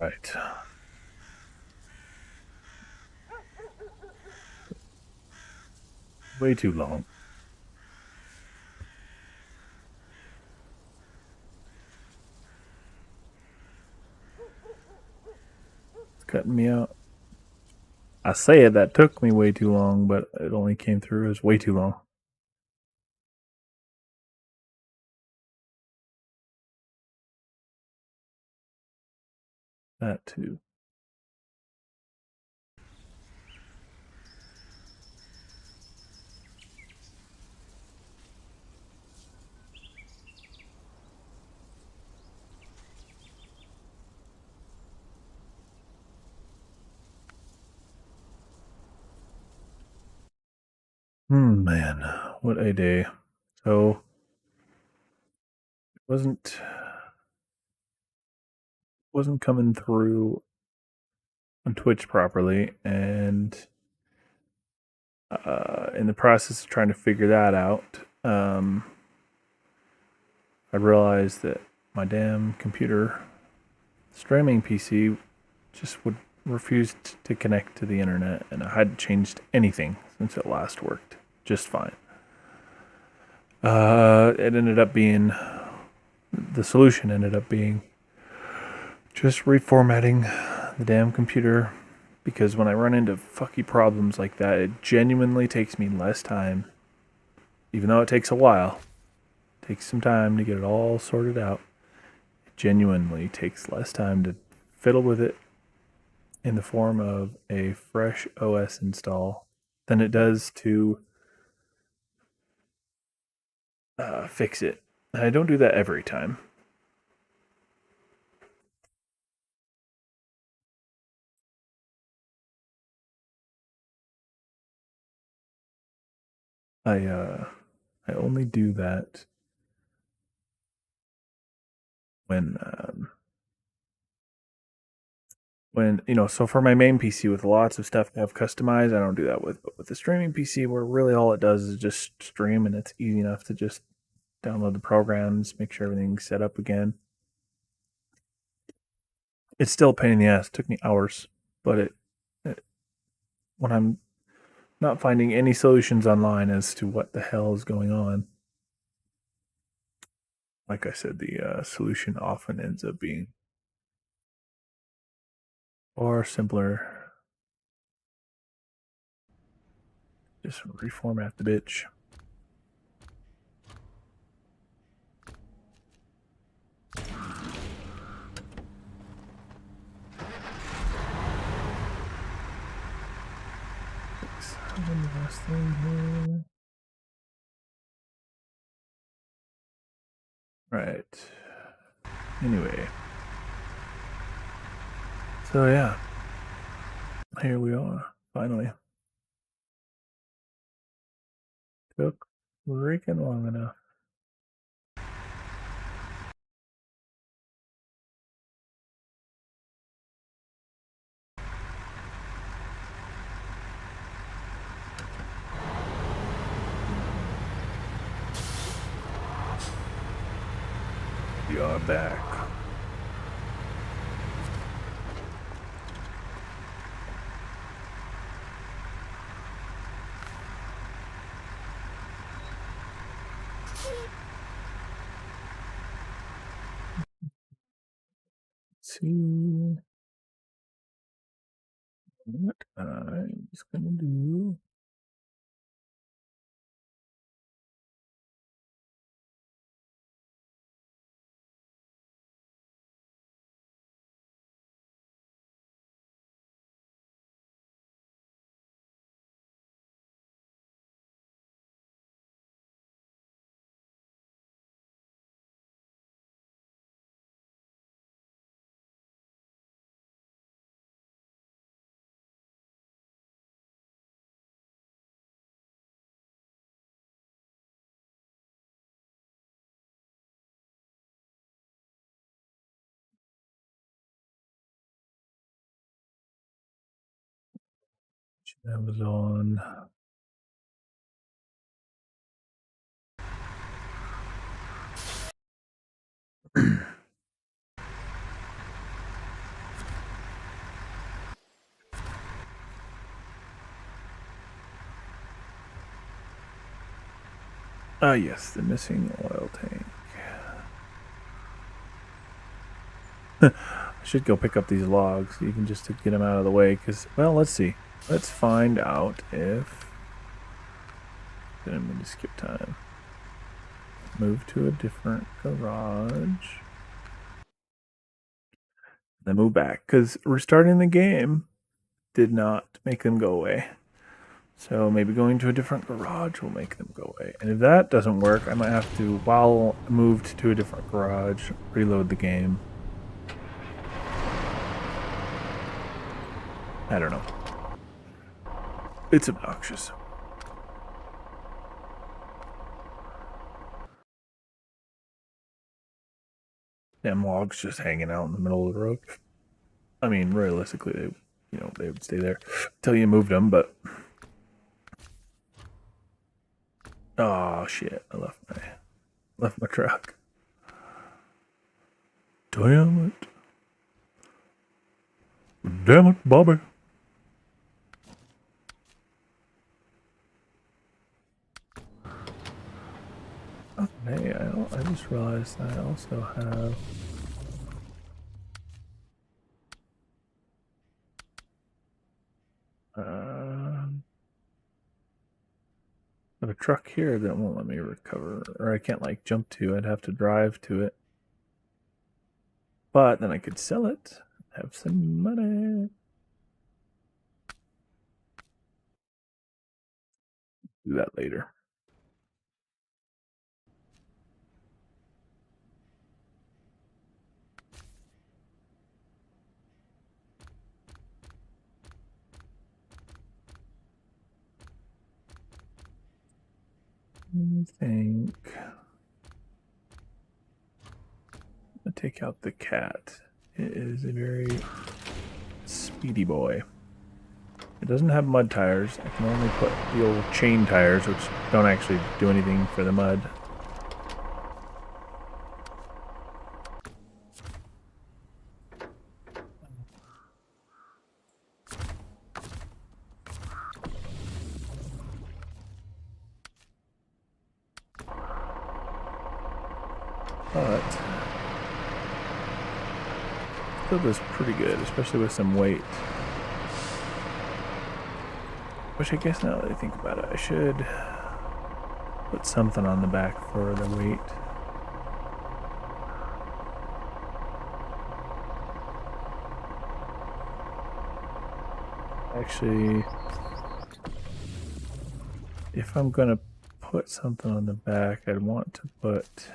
Right. Way too long. It's cutting me out. I say it, that took me way too long, but it only came through as way too long. That too. Man, what a day. So it wasn't coming through on Twitch properly, and in the process of trying to figure that out, I realized that my damn computer streaming PC just would refuse to connect to the internet, and I hadn't changed anything since it last worked just fine. It ended up being the solution ended up being just reformatting the damn computer, because when I run into fucky problems like that, it genuinely takes me less time, even though it takes a while. It takes some time to get it all sorted out. It genuinely takes less time to fiddle with it in the form of a fresh OS install than it does to fix it. And I don't do that every time. I uh, I only do that when so for my main PC with lots of stuff to have customized, I don't do that with. But with the streaming PC, where really all it does is just stream, and it's easy enough to just download the programs, make sure everything's set up again. It's still a pain in the ass. It took me hours, but it when I'm not finding any solutions online as to what the hell is going on, like I said, the solution often ends up being far simpler. Just reformat the bitch. One last thing here. Right. Anyway. So yeah. Here we are. Finally. Took freaking long enough. We are back. Let's see what I'm just gonna do. That was on. Ah, yes, the missing oil tank. I should go pick up these logs, even just to get them out of the way, because, well, let's see. Let's find out if... Didn't mean to skip time. Move to a different garage. Then move back, because restarting the game did not make them go away. So maybe going to a different garage will make them go away. And if that doesn't work, I might have to, while moved to a different garage, reload the game. I don't know. It's obnoxious. Damn logs just hanging out in the middle of the road. I mean, realistically, they would stay there until you moved them, but... Oh, shit. I left my truck. Damn it. Damn it, Bobby. Oh, hey, I just realized I also have... I have a truck here that won't let me recover, or I can't like jump to. I'd have to drive to it. But then I could sell it, have some money. Do that later. I think I'll take out the cat. It is a very speedy boy. It doesn't have mud tires. I can only put the old chain tires, which don't actually do anything for the mud. But still does pretty good, especially with some weight. Which I guess now that I think about it, I should put something on the back for the weight. Actually, if I'm gonna put something on the back, I'd want to put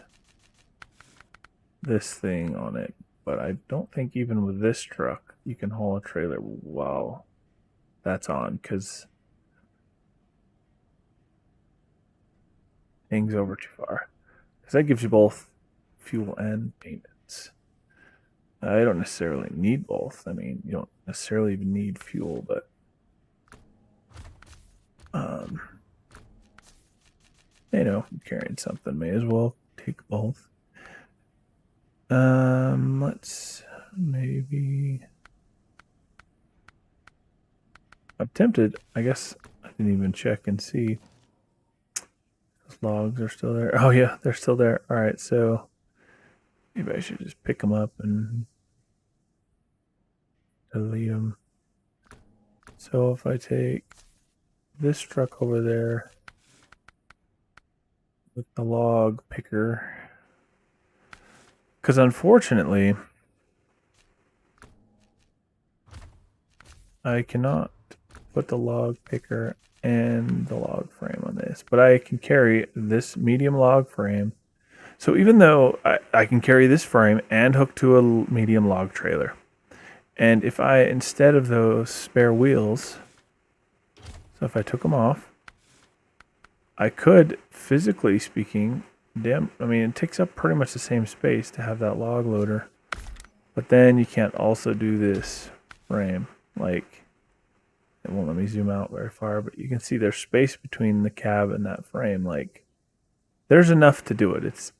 this thing on it. But I don't think even with this truck you can haul a trailer while that's on, because hangs over too far. Because that gives you both fuel and maintenance. I don't necessarily need both. I mean, you don't necessarily even need fuel, but carrying something, may as well take both. Let's maybe... I'm tempted. I guess I didn't even check and see. Those logs are still there. Oh yeah, they're still there. All right, so maybe I should just pick them up and delete them. So if I take this truck over there with the log picker, because unfortunately I cannot put the log picker and the log frame on this, but I can carry this medium log frame. So even though I can carry this frame and hook to a medium log trailer, and if I, instead of those spare wheels, so if I took them off, I could, physically speaking, it takes up pretty much the same space to have that log loader, but then you can't also do this frame. Like, it won't let me zoom out very far, but you can see there's space between the cab and that frame. Like, there's enough to do it.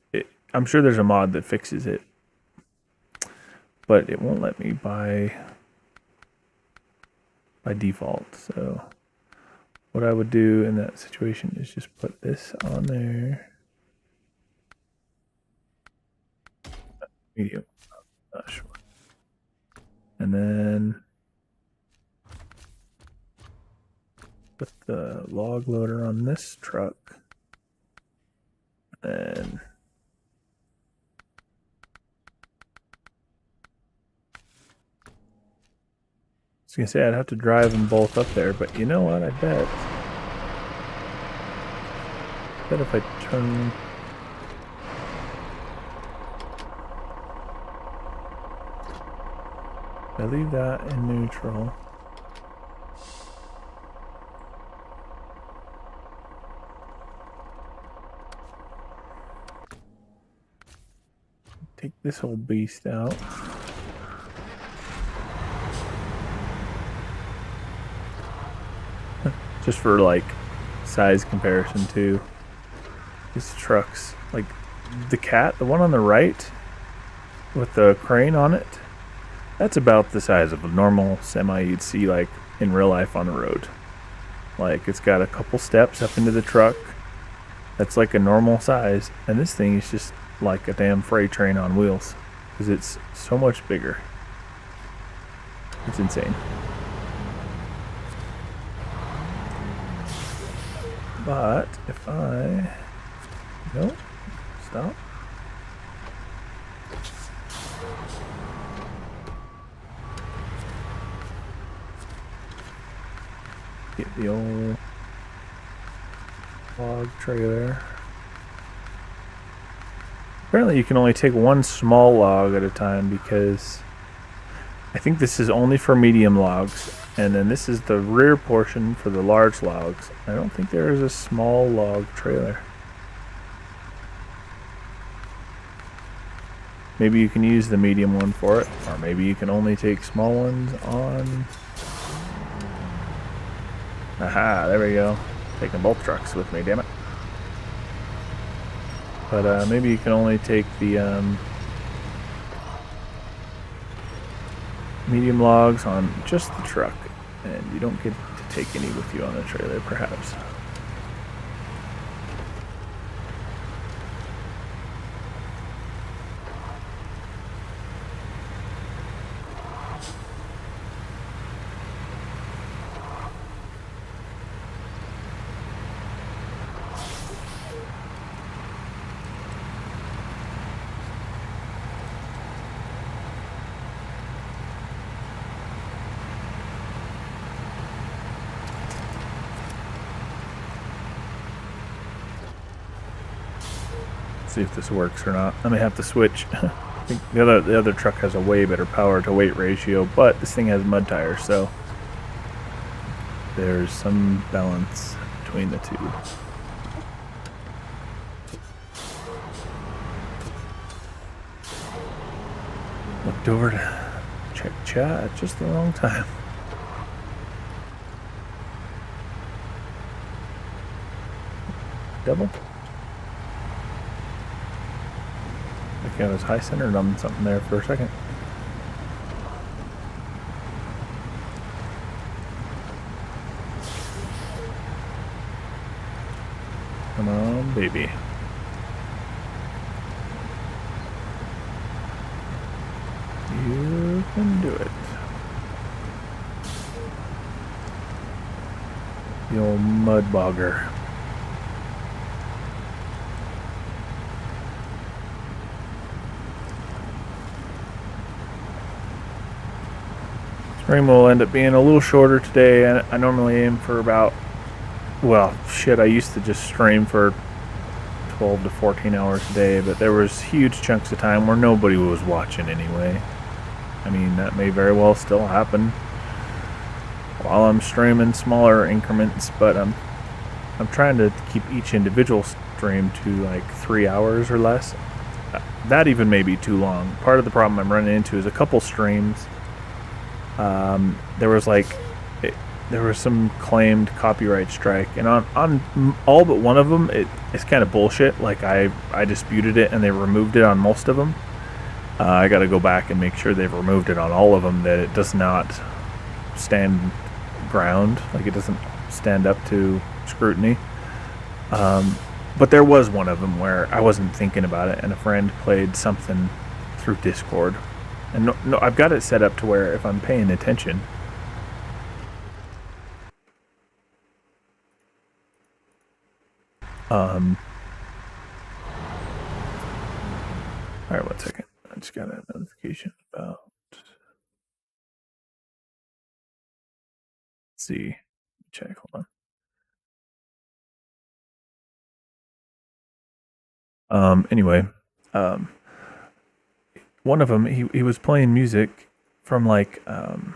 I'm sure there's a mod that fixes it, but it won't let me by default. So what I would do in that situation is just put this on there. Medium. Not sure. And then put the log loader on this truck. And I was gonna say I'd have to drive them both up there, but you know what? I bet if I turn. I leave that in neutral. Take this whole beast out. Just for like size comparison too. These trucks, like the Cat, the one on the right with the crane on it, that's about the size of a normal semi you'd see like in real life on the road. Like it's got a couple steps up into the truck. That's like a normal size, and this thing is just like a damn freight train on wheels because it's so much bigger. It's insane. But if I no stop. Get the old log trailer. Apparently you can only take one small log at a time because I think this is only for medium logs, and then this is the rear portion for the large logs. I don't think there is a small log trailer. Maybe you can use the medium one for it, or maybe you can only take small ones on. Aha, there we go. Taking both trucks with me, damn it. But maybe you can only take the medium logs on just the truck, and you don't get to take any with you on the trailer, perhaps. See if this works or not. I may have to switch. I think the other truck has a way better power to weight ratio, but this thing has mud tires, so there's some balance between the two. Looked over to check chat at just the wrong time. Double? I was high centered on something there for a second. Come on, baby. You can do it. The old mud bogger. Stream will end up being a little shorter today. I normally aim for about, well, shit, I used to just stream for 12 to 14 hours a day, but there was huge chunks of time where nobody was watching anyway. I mean, that may very well still happen while I'm streaming smaller increments, but I'm trying to keep each individual stream to like 3 hours or less. That even may be too long. Part of the problem I'm running into is a couple streams. There was some claimed copyright strike, and on all but one of them, it's kind of bullshit. Like I disputed it, and they removed it on most of them. I got to go back and make sure they've removed it on all of them, that it does not stand ground, like it doesn't stand up to scrutiny. But there was one of them where I wasn't thinking about it, and a friend played something through Discord. And no, I've got it set up to where if I'm paying attention, all right, 1 second. I just got a notification about. Let's see. Check. Hold on. Anyway, one of them, he was playing music from like some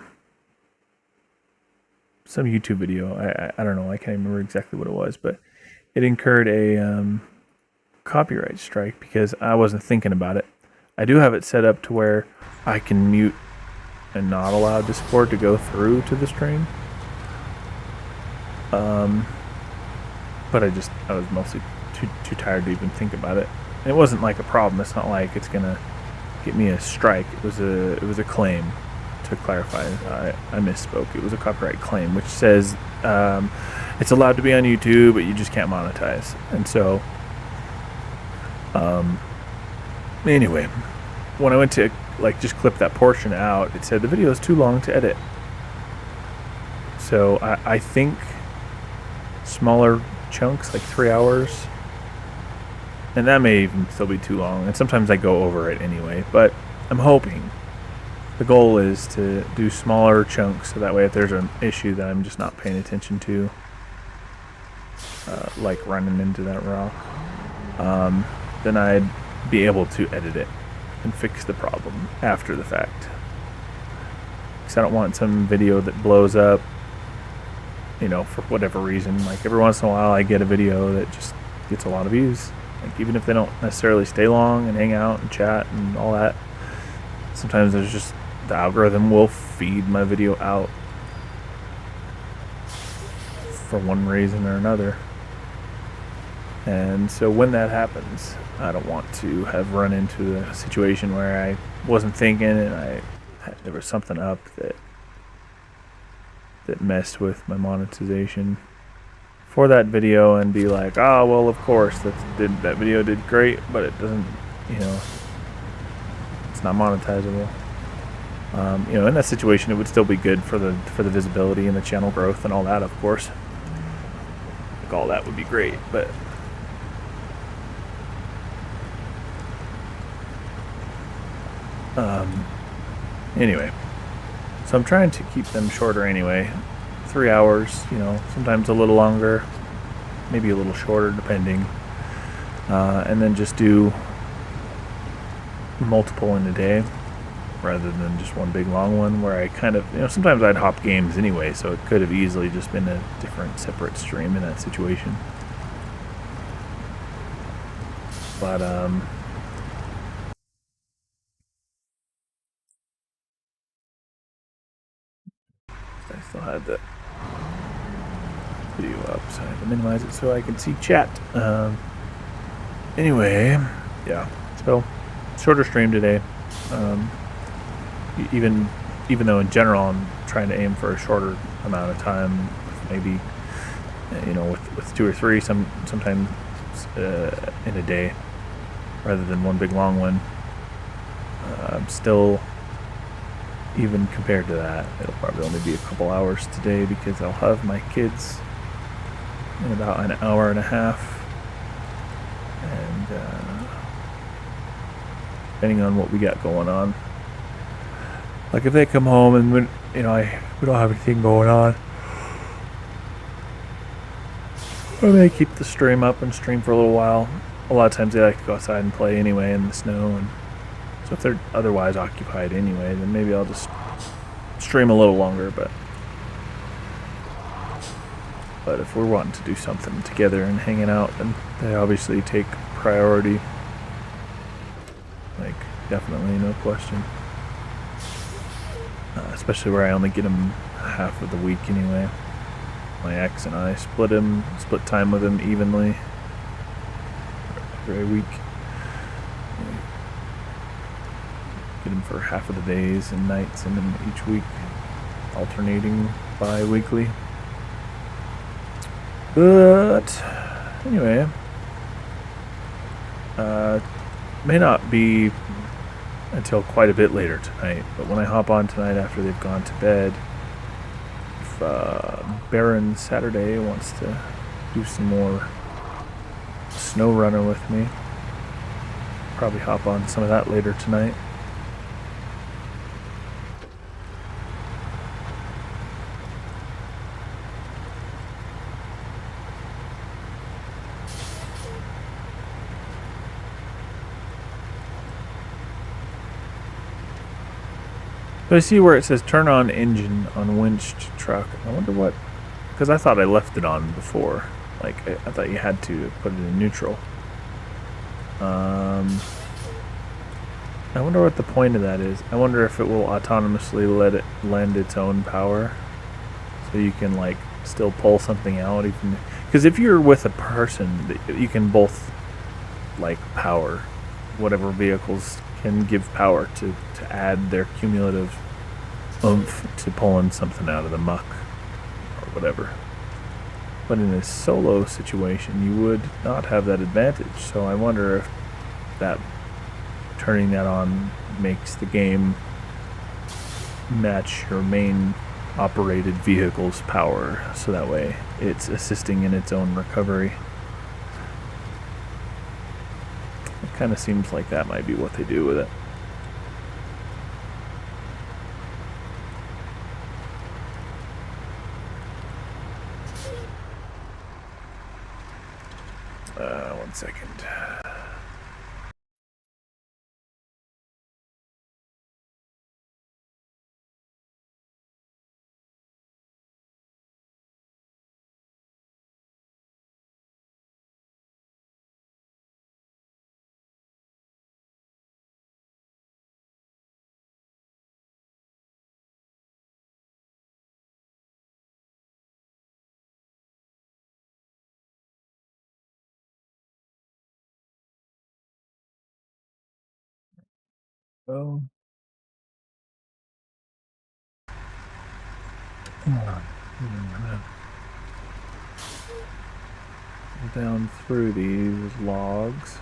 YouTube video. I don't know. I can't remember exactly what it was, but it incurred a copyright strike because I wasn't thinking about it. I do have it set up to where I can mute and not allow Discord to go through to the stream. But I was mostly too tired to even think about it. And it wasn't like a problem. It's not like it's gonna get me a strike. It was a claim. To clarify, I misspoke. It was a copyright claim, which says it's allowed to be on YouTube, but you just can't monetize. And so, anyway, when I went to like just clip that portion out, it said the video is too long to edit. So I think smaller chunks, like 3 hours, and that may even still be too long. And sometimes I go over it anyway, but I'm hoping. The goal is to do smaller chunks so that way if there's an issue that I'm just not paying attention to, like running into that rock, then I'd be able to edit it and fix the problem after the fact. Because I don't want some video that blows up, you know, for whatever reason. Like every once in a while I get a video that just gets a lot of views. Like even if they don't necessarily stay long and hang out and chat and all that, sometimes there's just the algorithm will feed my video out for one reason or another. And so when that happens, I don't want to have run into a situation where I wasn't thinking and there was something up that messed with my monetization for that video and be like, oh well, of course that video did great, but it doesn't, you know, it's not monetizable. You know, in that situation, it would still be good for the visibility and the channel growth and all that, of course. Like all that would be great, but anyway, so I'm trying to keep them shorter anyway. 3 hours, you know, sometimes a little longer, maybe a little shorter, depending. And then just do multiple in a day, rather than just one big long one where I kind of, you know, sometimes I'd hop games anyway, so it could have easily just been a different separate stream in that situation. But I still had the video up, so I had to minimize it so I can see chat. Anyway, yeah, so shorter stream today. Even though in general I'm trying to aim for a shorter amount of time, maybe, you know, with 2 or 3 sometimes in a day, rather than one big long one. I'm still, even compared to that, it'll probably only be a couple hours today because I'll have my kids in about an hour and a half, and depending on what we got going on. Like if they come home and we don't have anything going on, I may keep the stream up and stream for a little while. A lot of times they like to go outside and play anyway in the snow, and so if they're otherwise occupied anyway, then maybe I'll just stream a little longer. But if we're wanting to do something together and hanging out, then they obviously take priority. Like definitely, no question. Especially where I only get them half of the week anyway. My ex and I split time with him evenly every week. Get him for half of the days and nights, and then each week alternating bi-weekly. But anyway, may not be until quite a bit later tonight. But when I hop on tonight after they've gone to bed, if Baron Saturday wants to do some more SnowRunner with me, probably hop on some of that later tonight. So I see where it says turn on engine on winched truck. I wonder what, because I thought I left it on before. Like, I thought you had to put it in neutral. I wonder what the point of that is. I wonder if it will autonomously let it lend its own power. So you can, like, still pull something out. Even because if you're with a person, you can both, like, power. Whatever vehicles can give power to add their cumulative oomph to pulling something out of the muck or whatever. But in a solo situation, you would not have that advantage. So I wonder if that turning that on makes the game match your main operated vehicle's power, so that way it's assisting in its own recovery. It kind of seems like that might be what they do with it. One second. Oh. Down through these logs.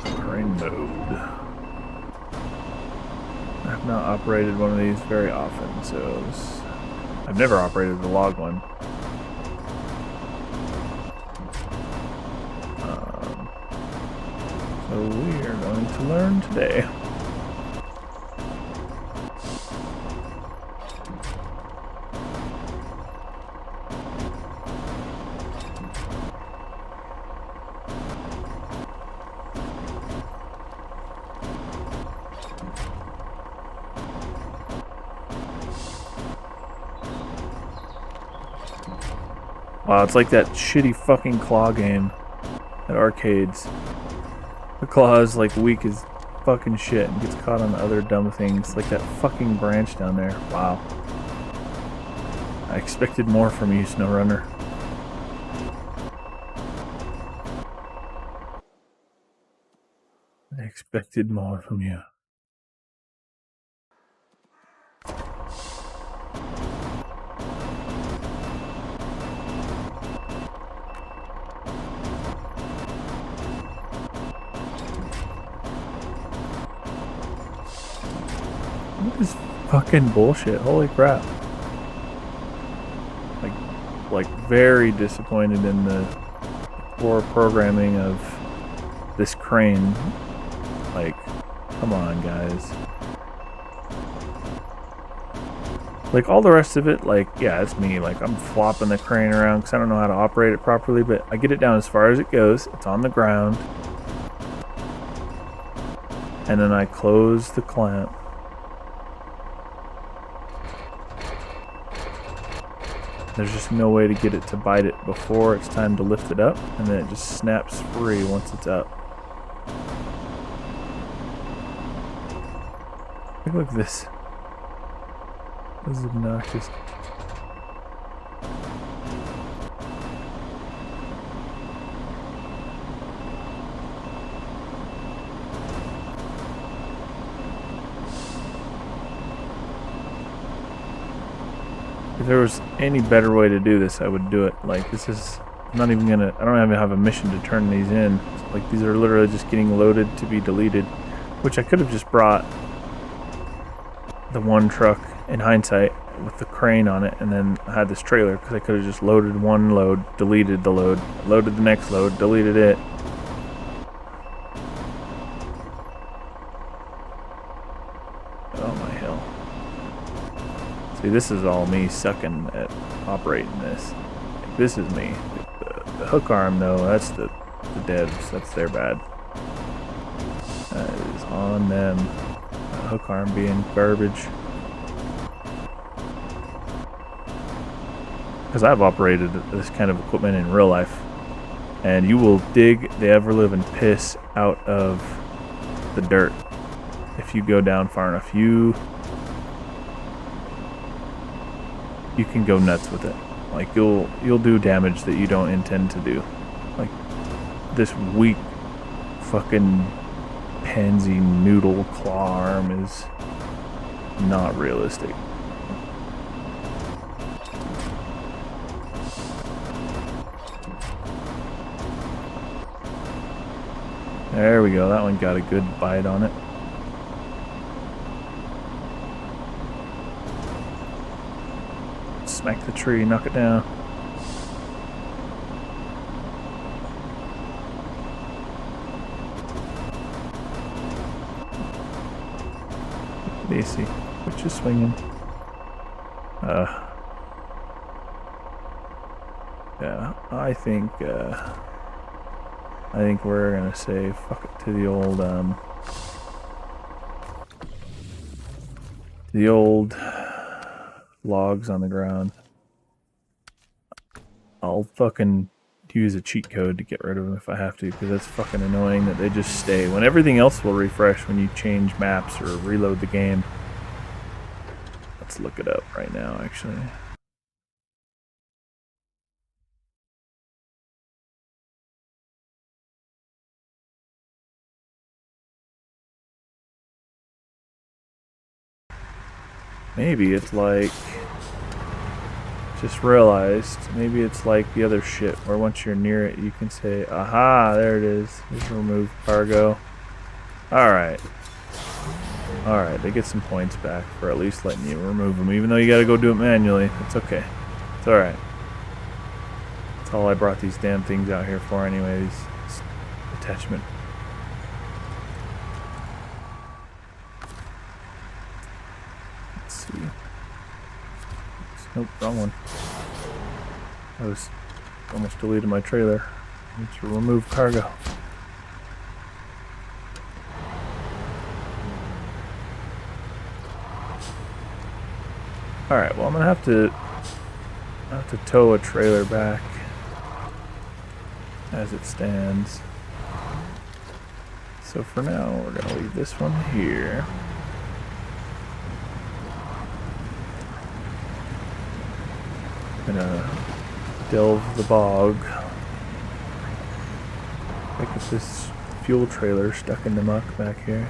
Terrain mode. I've not operated one of these very often, so I've never operated the log one. So we are going to learn today. Wow, it's like that shitty fucking claw game at arcades. The claw is like weak as fucking shit and gets caught on other dumb things, like that fucking branch down there. Wow. I expected more from you, SnowRunner. I expected more from you. This is fucking bullshit. Holy crap. Like very disappointed in the poor programming of this crane. Like, come on, guys. Like, all the rest of it, like, yeah, it's me. Like, I'm flopping the crane around because I don't know how to operate it properly, but I get it down as far as it goes. It's on the ground. And then I close the clamp. There's just no way to get it to bite it before it's time to lift it up, and then it just snaps free once it's up. Look at this. This is obnoxious. If there was any better way to do this, I would do it. Like, this is not even gonna, I don't even have a mission to turn these in. Like, these are literally just getting loaded to be deleted, which I could have just brought the one truck in hindsight with the crane on it, and then I had this trailer, because I could have just loaded one load, deleted the load, loaded the next load, deleted it. Oh my hell. See, this is all me sucking at operating this. Like, this is me. The hook arm, though, that's the devs. That's their bad. That is on them. The hook arm being garbage. Because I've operated this kind of equipment in real life, and you will dig the ever-living piss out of the dirt if you go down far enough. You can go nuts with it. Like, you'll do damage that you don't intend to do. Like, this weak fucking pansy noodle claw arm is not realistic. There we go, that one got a good bite on it. Smack the tree, knock it down. Daisy, which is swinging. Yeah, I think we're gonna say fuck it to the old logs on the ground. I'll fucking use a cheat code to get rid of them if I have to, because that's fucking annoying that they just stay when everything else will refresh when you change maps or reload the game. Let's look it up right now, actually. Maybe it's like, just realized, maybe it's like the other shit where once you're near it you can say, aha, there it is. Just remove cargo. Alright, they get some points back for at least letting you remove them, even though you gotta go do it manually. It's okay. It's alright. That's all I brought these damn things out here for anyway, these attachment. Let's see. Nope, wrong one. I was almost deleted my trailer. Need to remove cargo. Alright, well I'm gonna have to tow a trailer back as it stands. So for now we're gonna leave this one here. Gonna delve the bog. Pick up this fuel trailer stuck in the muck back here.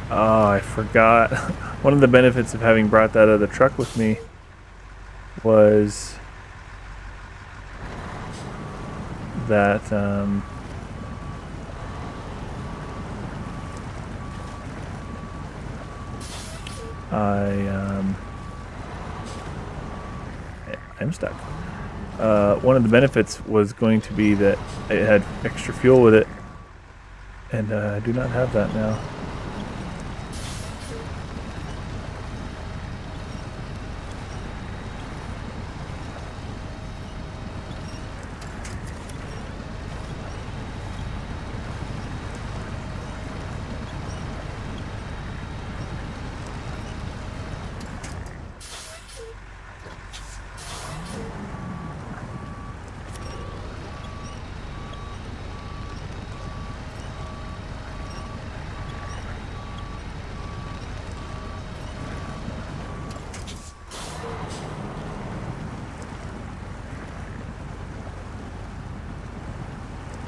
Oh, I forgot. One of the benefits of having brought that other truck with me was that I'm stuck. One of the benefits was going to be that it had extra fuel with it, and I do not have that now.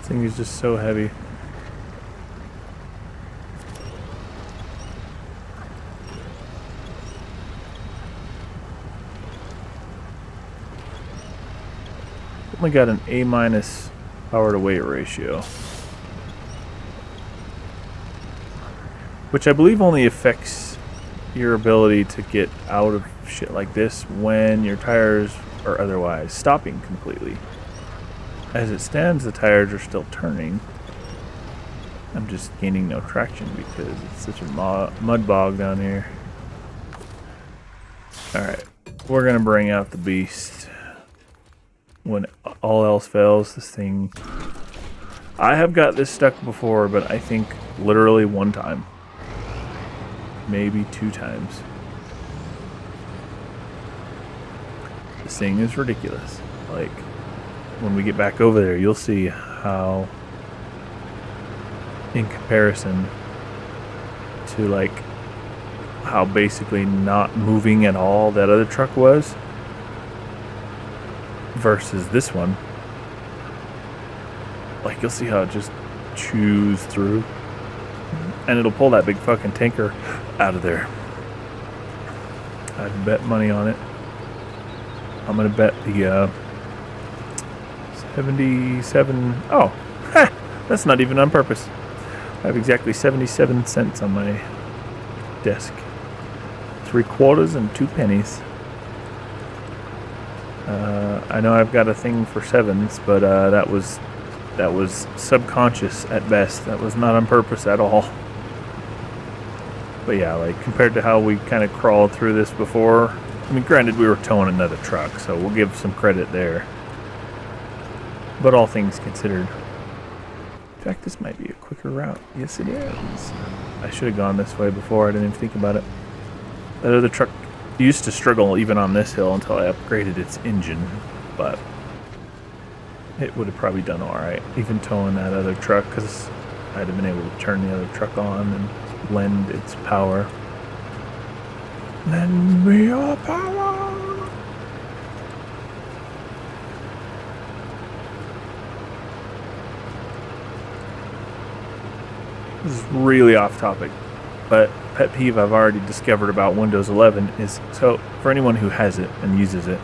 This thing is just so heavy. Only got an A- power to weight ratio, which I believe only affects your ability to get out of shit like this when your tires are otherwise stopping completely. As it stands, the tires are still turning. I'm just gaining no traction because it's such a mud bog down here. Alright, we're gonna bring out the beast. When all else fails, this thing... I have got this stuck before, but I think literally one time. Maybe 2 times. This thing is ridiculous. Like, when we get back over there, you'll see how, in comparison to, like, how basically not moving at all that other truck was versus this one. Like, you'll see how it just chews through. And it'll pull that big fucking tanker out of there. I'd bet money on it. I'm gonna bet the 77... Oh, ha! That's not even on purpose. I have exactly 77 cents on my desk. 3 quarters and 2 pennies. I know I've got a thing for 7s, but that was subconscious at best. That was not on purpose at all. But yeah, like, compared to how we kind of crawled through this before, I mean, granted, we were towing another truck, so we'll give some credit there. But all things considered. In fact, this might be a quicker route. Yes, it is. I should have gone this way before. I didn't even think about it. That other truck used to struggle even on this hill until I upgraded its engine, but it would have probably done alright, even towing that other truck, because I'd have been able to turn the other truck on and lend its power. Lend me your power! This is really off topic, but pet peeve I've already discovered about Windows 11 is, so for anyone who has it and uses it,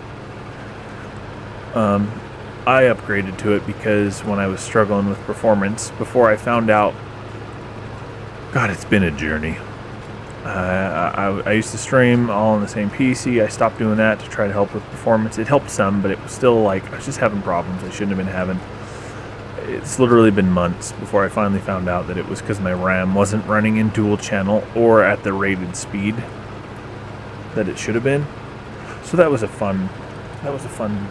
I upgraded to it because when I was struggling with performance, before I found out, God, it's been a journey. I used to stream all on the same PC. I stopped doing that to try to help with performance. It helped some, but it was still like, I was just having problems I shouldn't have been having. It's literally been months before I finally found out that it was because my RAM wasn't running in dual channel or at the rated speed that it should have been. So that was a fun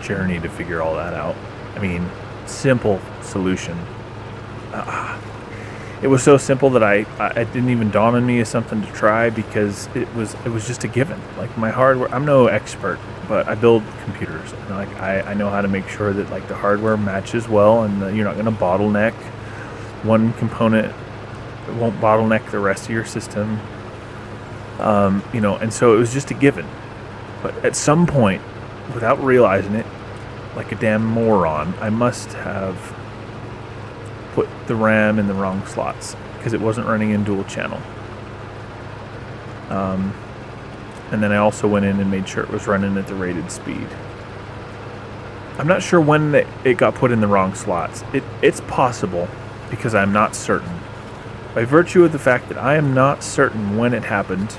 journey to figure all that out. I mean, simple solution. It was so simple that it didn't even dawn on me as something to try because it was just a given. Like, my hardware, I'm no expert, but I build computers, and like I know how to make sure that, like, the hardware matches well, and you're not going to bottleneck one component. It won't bottleneck the rest of your system. You know, and so it was just a given. But at some point, without realizing it, like a damn moron, I must have put the RAM in the wrong slots because it wasn't running in dual channel. And then I also went in and made sure it was running at the rated speed. I'm not sure when it got put in the wrong slots. It's possible, because I'm not certain. By virtue of the fact that I am not certain when it happened,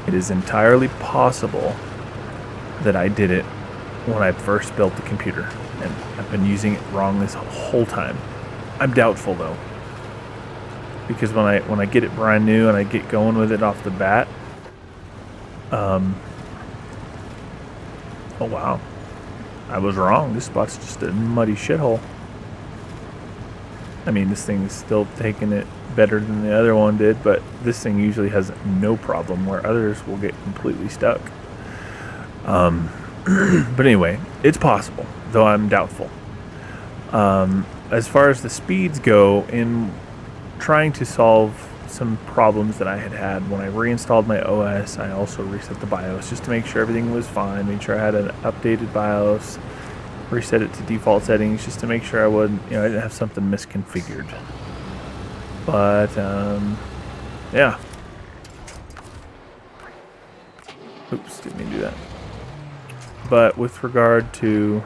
it is entirely possible that I did it when I first built the computer, and I've been using it wrong this whole time. I'm doubtful, though, because when I get it brand new and I get going with it off the bat, oh wow, I was wrong. This spot's just a muddy shithole. I mean, this thing is still taking it better than the other one did, but this thing usually has no problem, where others will get completely stuck. But anyway, it's possible, though I'm doubtful. As far as the speeds go, in trying to solve some problems that I had when I reinstalled my OS, I also reset the BIOS just to make sure everything was fine, made sure I had an updated BIOS, reset it to default settings just to make sure I wouldn't, I didn't have something misconfigured. But yeah. Oops, didn't mean to do that. But with regard to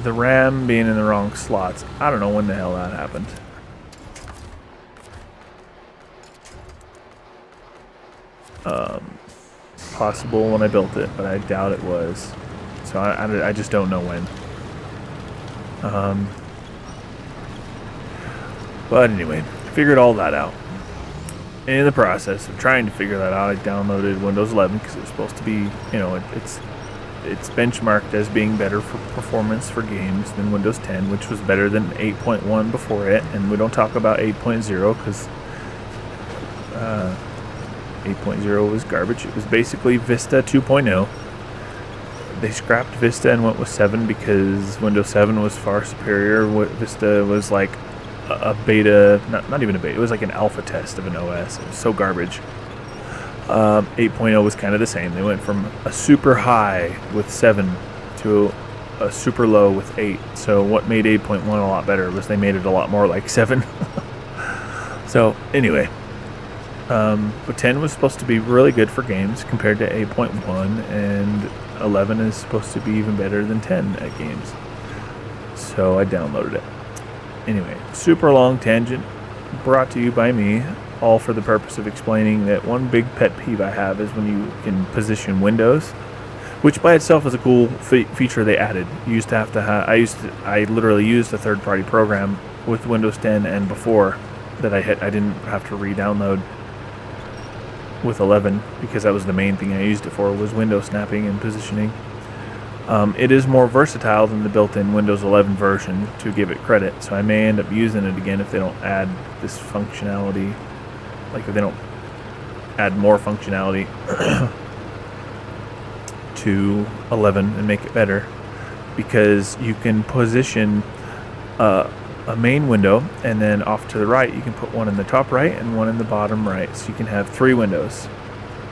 the RAM being in the wrong slots, I don't know when the hell that happened. Possible when I built it, but I doubt it was. So I just don't know when. But anyway, figured all that out. In the process of trying to figure that out, I downloaded Windows 11 because it's supposed to be, it's benchmarked as being better for performance for games than Windows 10, which was better than 8.1 before it. And we don't talk about 8.0 because 8.0 was garbage. It was basically Vista 2.0. They scrapped Vista and went with 7 because Windows 7 was far superior. Vista was like a beta, not even a beta, it was like an alpha test of an OS. It was so garbage. 8.0 was kind of the same. They went from a super high with 7 to a super low with 8. So what made 8.1 a lot better was they made it a lot more like 7. So anyway, but 10 was supposed to be really good for games compared to 8.1, and 11 is supposed to be even better than 10 at games. So I downloaded it. Anyway, super long tangent brought to you by me, all for the purpose of explaining that one big pet peeve I have is when you can position windows, which by itself is a cool feature they added. You used to have to have, I literally used a third-party program with Windows 10 and before that I didn't have to re-download with 11 because that was the main thing I used it for, was window snapping and positioning. It is more versatile than the built-in Windows 11 version, to give it credit, so I may end up using it again if they don't add this functionality, like if they don't add more functionality to 11 and make it better, because you can position a main window, and then off to the right you can put one in the top right and one in the bottom right, so you can have 3 windows.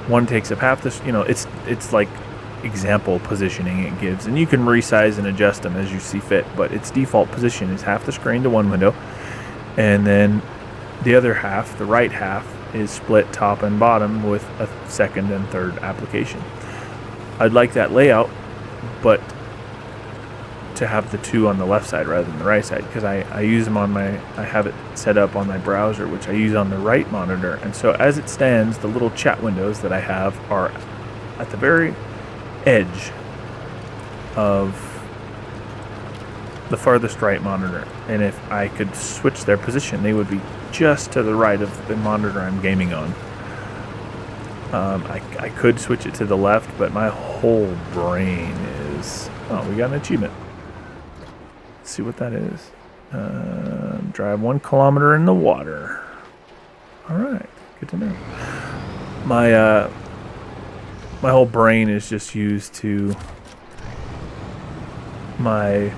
One takes up half this, it's like example positioning it gives, and you can resize and adjust them as you see fit, but its default position is half the screen to one window, and then the other half, the right half, is split top and bottom with a second and third application. I'd like that layout, but to have the 2 on the left side rather than the right side, because I use them on I have it set up on my browser, which I use on the right monitor, and so as it stands, the little chat windows that I have are at the very edge of the farthest right monitor, and if I could switch their position, they would be just to the right of the monitor I'm gaming on. I could switch it to the left, but my whole brain is... Oh, we got an achievement. Let's see what that is. Drive 1 kilometer in the water. Alright, good to know. My whole brain is just used to my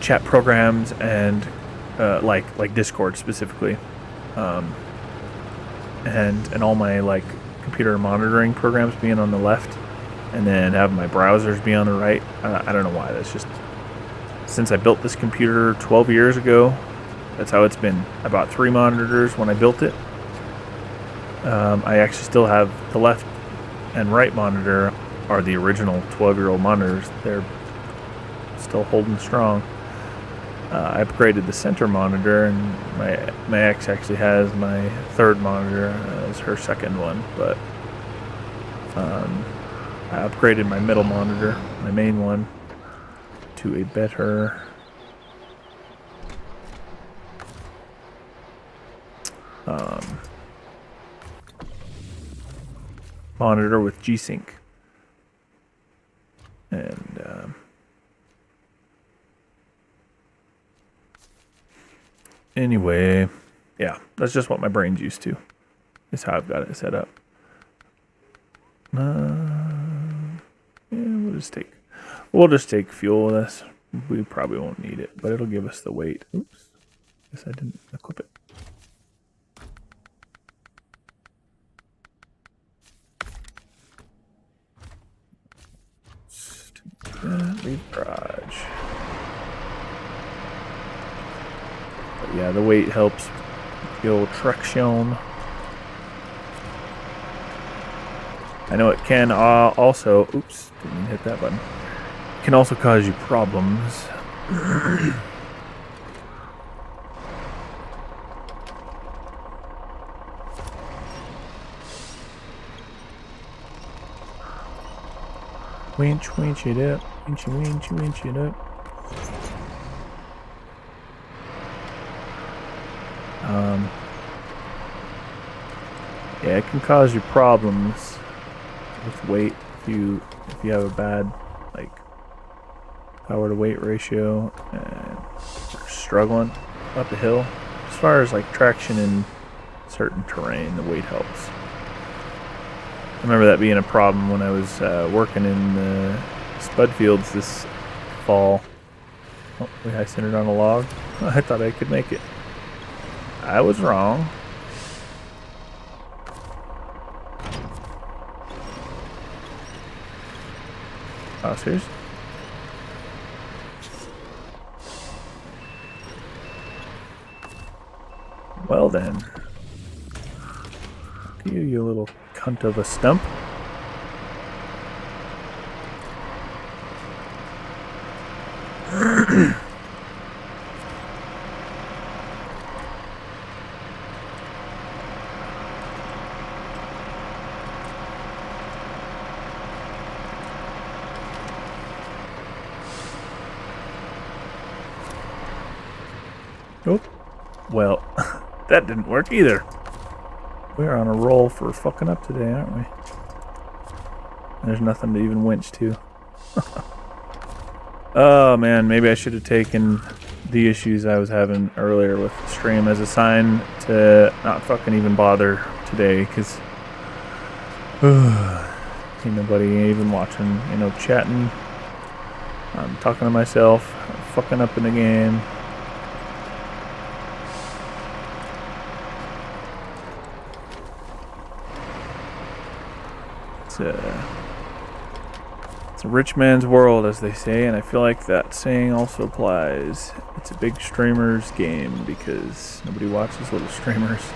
chat programs and like Discord specifically, and all my like computer monitoring programs being on the left, and then have my browsers be on the right. I don't know why. That's just since I built this computer 12 years ago. That's how it's been. I bought 3 monitors when I built it. I actually still have the left and right monitor are the original 12-year-old monitors. They're still holding strong. I upgraded the center monitor, and my ex actually has my third monitor as her second one, but I upgraded my middle monitor, my main one, to a better monitor with G-Sync. And anyway, yeah, that's just what my brain's used to. Is how I've got it set up. Yeah, we'll just take fuel with us. We probably won't need it, but it'll give us the weight. Oops, guess I didn't equip it. Leave garage. But yeah, the weight helps the old traction. I know it can also. Oops, didn't mean to hit that button. It can also cause you problems. Winch it up. Winch it up. Yeah, it can cause you problems with weight if you have a bad like power to weight ratio and you're struggling up a hill. As far as like traction in certain terrain, the weight helps. I remember that being a problem when I was working in the spud fields this fall. Oh, I centered on a log. I thought I could make it. I was wrong. Oh, seriously? Well then. You little cunt of a stump. Oh, well, that didn't work either. We're on a roll for fucking up today, aren't we? There's nothing to even winch to. Oh man, maybe I should have taken the issues I was having earlier with the stream as a sign to not fucking even bother today, because ain't nobody even watching, chatting. I'm talking to myself, fucking up in the game. It's a rich man's world, as they say, and I feel like that saying also applies. It's a big streamer's game because nobody watches little streamers.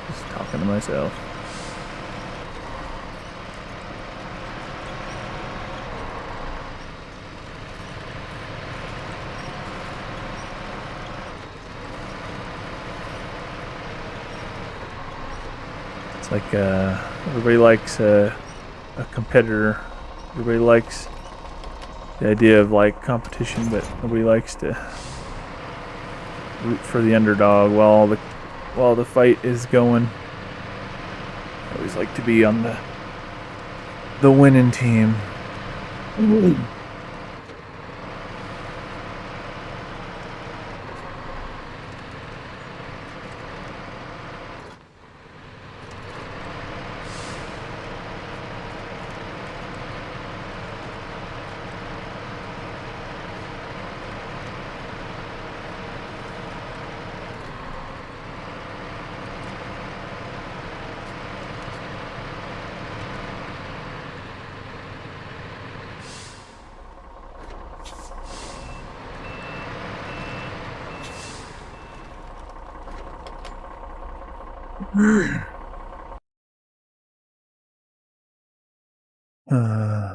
Just talking to myself. It's like everybody likes a competitor. Everybody likes the idea of like competition, but nobody likes to root for the underdog while the fight is going. I always like to be on the winning team. uh,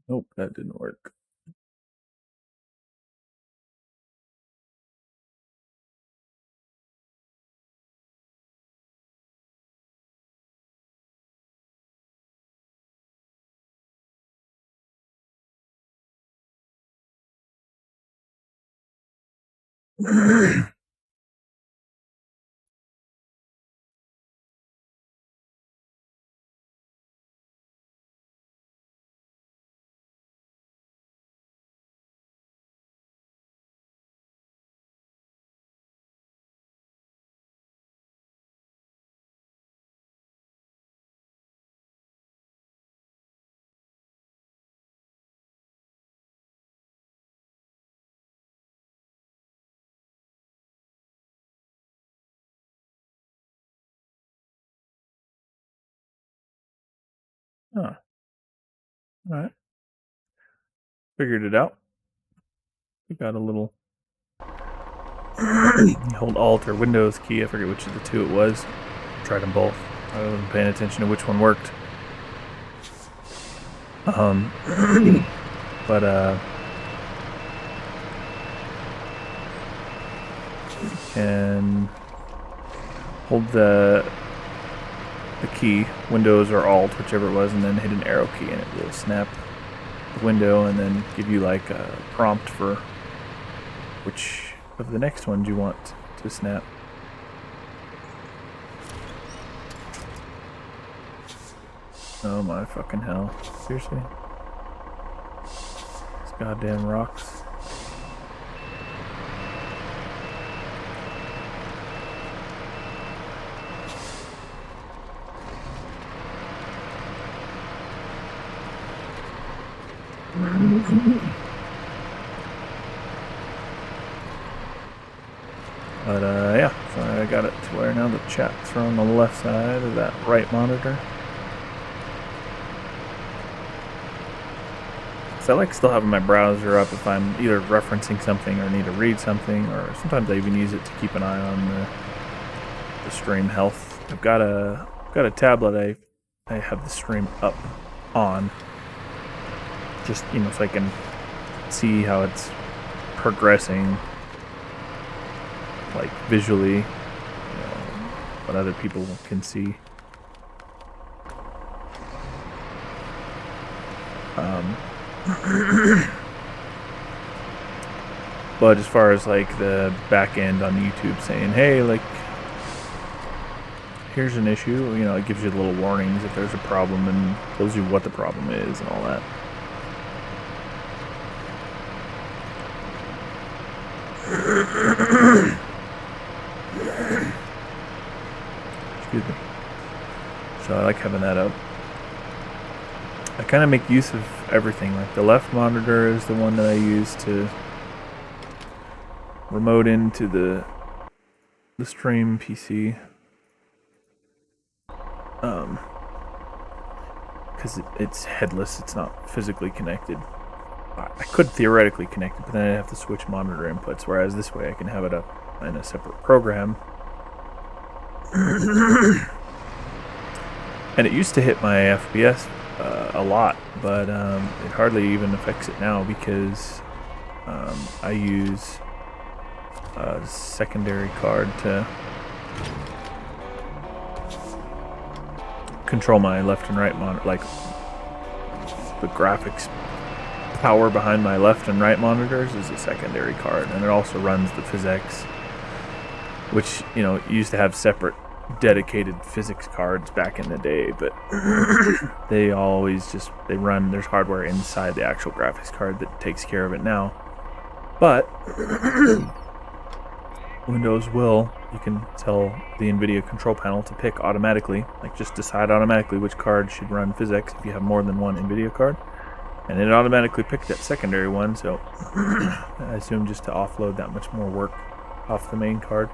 nope, that didn't work. Huh. All right. Figured it out. We got a little. You hold Alt or Windows key. I forget which of the two it was. Tried them both. I wasn't paying attention to which one worked. Um, but can hold the key, Windows or Alt, whichever it was, and then hit an arrow key, and it will snap the window, and then give you like a prompt for which of the next ones you want to snap. Oh my fucking hell! Seriously, these goddamn rocks. But yeah, so I got it to where now the chat's on the left side of that right monitor. So I like still having my browser up if I'm either referencing something or need to read something, or sometimes I even use it to keep an eye on the stream health. I've got a tablet. I have the stream up on, just so I can see how it's progressing, like visually, what other people can see. But as far as like the back end on YouTube saying, hey, like, here's an issue, it gives you little warnings if there's a problem and tells you what the problem is and all that. Excuse me. So I like having that up. I kind of make use of everything. Like the left monitor is the one that I use to remote into the stream PC. Because it's headless, it's not physically connected. I could theoretically connect it, but then I'd have to switch monitor inputs, whereas this way I can have it up in a separate program. And it used to hit my FPS a lot, but it hardly even affects it now because I use a secondary card to control my left and right monitor, like the graphics power behind my left and right monitors is a secondary card, and it also runs the PhysX, which used to have separate dedicated physics cards back in the day, but they run, there's hardware inside the actual graphics card that takes care of it now. But Windows you can tell the NVIDIA control panel to pick automatically, like just decide automatically which card should run PhysX if you have more than one NVIDIA card. And it automatically picked that secondary one, so I assume just to offload that much more work off the main card.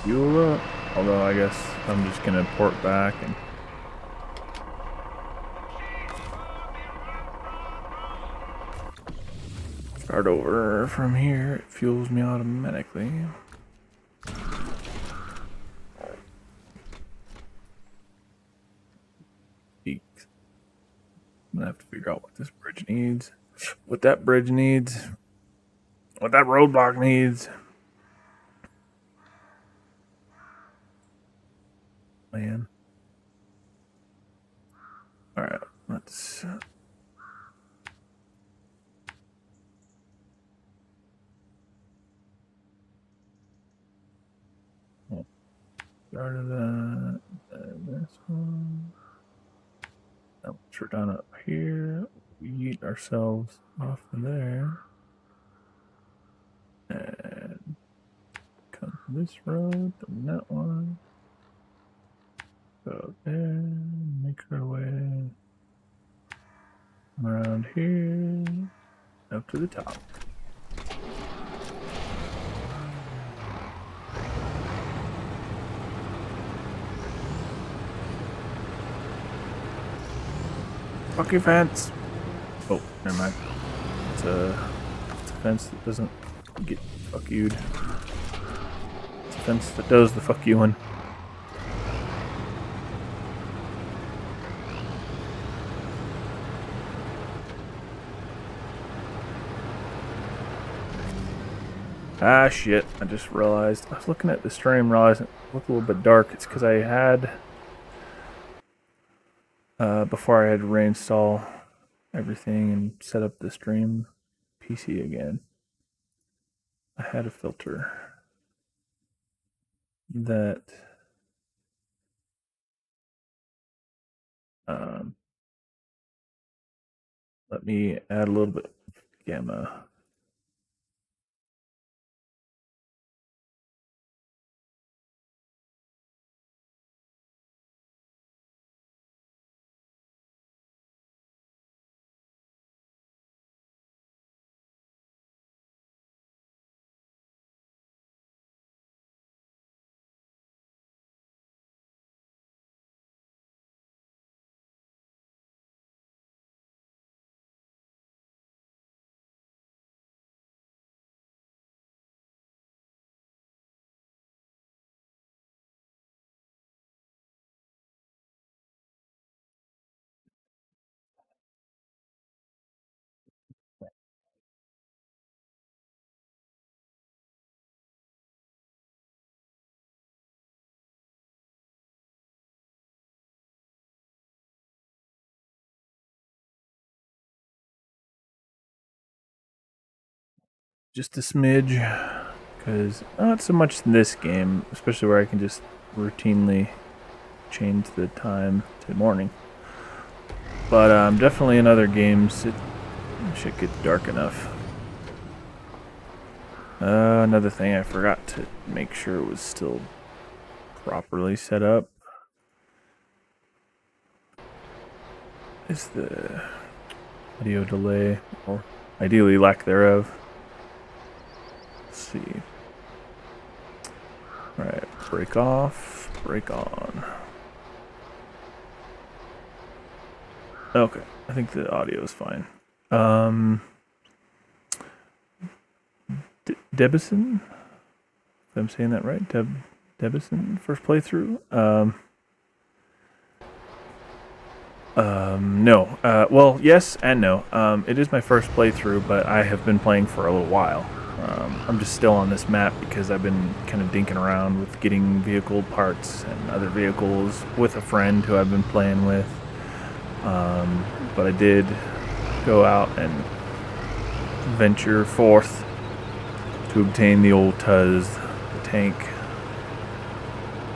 Fuel up. Although I guess I'm just gonna port back and start over from here. It fuels me automatically. gonna have to figure out what this bridge needs, what that bridge needs, what that roadblock needs. Man. Alright, let's... started that. This one. Now we're done up here. We yeet ourselves off of there. And come this road, then that one. Go there, make our way around here, up to the top. Fuck your fence! Oh, never mind. It's a fence that doesn't get fuck you'd. It's a fence that does the fuck you one. Ah, shit. I just realized. I was looking at the stream, realized it looked a little bit dark. It's because I had... before I had to reinstall everything and set up the stream PC again, I had a filter that... let me add a little bit of gamma. Just a smidge, because not so much in this game, especially where I can just routinely change the time to morning. But definitely in other games, it should get dark enough. Another thing I forgot to make sure it was still properly set up is the audio delay, or ideally lack thereof. Let's see. Alright, break off, break on. Okay, I think the audio is fine. Debison? If I'm saying that right? Debison, first playthrough? No. Well, yes and no. It is my first playthrough, but I have been playing for a little while. I'm just still on this map because I've been kind of dinking around with getting vehicle parts and other vehicles with a friend who I've been playing with. But I did go out and venture forth to obtain the old Tuz, the tank,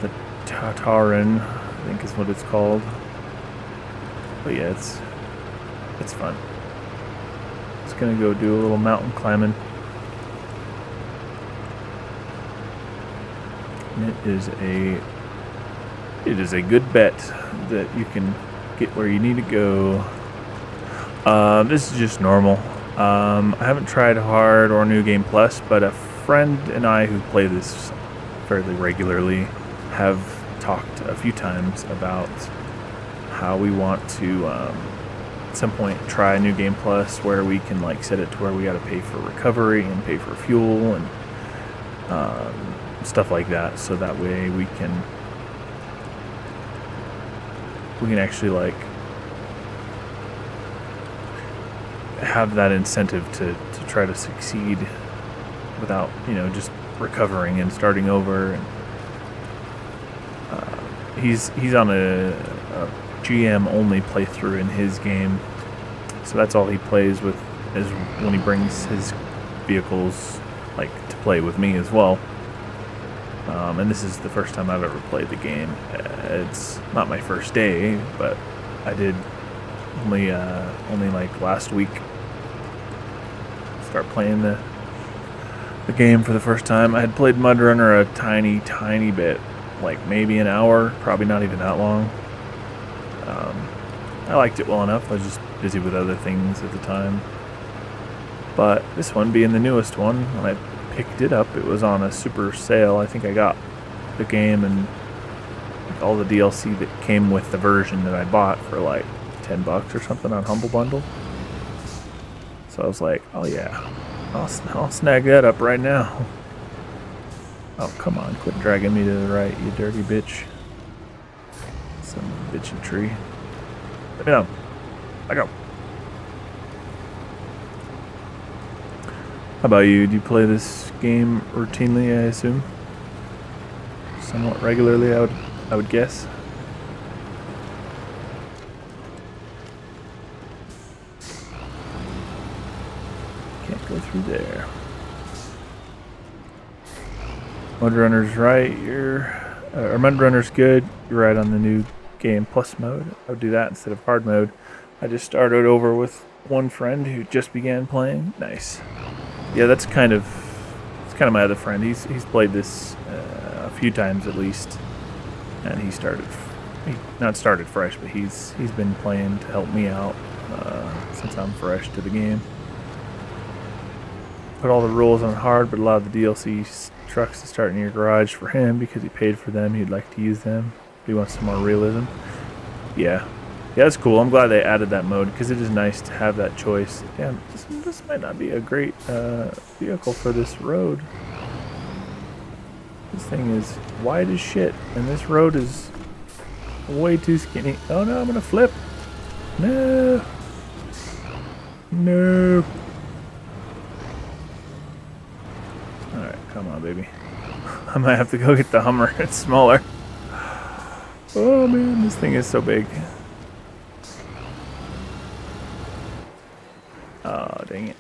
the Tatarin, I think is what it's called. But yeah, it's fun. Just gonna go do a little mountain climbing. And it is a good bet that you can get where you need to go. This is just normal. I haven't tried hard or New Game Plus, but a friend and I who play this fairly regularly have talked a few times about how we want to at some point try New Game Plus, where we can like set it to where we got to pay for recovery and pay for fuel and stuff like that, so that way we can actually like have that incentive to try to succeed without, just recovering and starting over. And he's on a GM only playthrough in his game, so that's all he plays with, is when he brings his vehicles to play with me as well. And this is the first time I've ever played the game. It's not my first day, but I did only last week start playing the game for the first time. I had played MudRunner a tiny bit, maybe an hour, probably not even that long. I liked it well enough. I was just busy with other things at the time. But this one being the newest one, when I picked it up, it was on a super sale. I think I got the game and all the DLC that came with the version that I bought for $10 or something on Humble Bundle. So I was like, oh yeah, I'll snag that up right now. Oh, come on, quit dragging me to the right, you dirty bitch. Some bitchin' tree. Let me know. I go. How about you? Do you play this game routinely, I assume? Somewhat regularly, I would guess. Can't go through there. MudRunner's right. MudRunner's good. You're right on the new game plus mode. I would do that instead of hard mode. I just started over with one friend who just began playing. Nice. Yeah, that's kind of my other friend. He's played this a few times at least, and he not started fresh, but he's been playing to help me out since I'm fresh to the game. Put all the rules on hard, but allowed the DLC trucks to start in your garage for him because he paid for them. He'd like to use them. He wants some more realism. Yeah, that's cool. I'm glad they added that mode because it is nice to have that choice. Damn, this might not be a great vehicle for this road. This thing is wide as shit, and this road is way too skinny. Oh no, I'm gonna flip. No. Alright, come on, baby. I might have to go get the Hummer. It's smaller. Oh man, this thing is so big. Oh, dang it.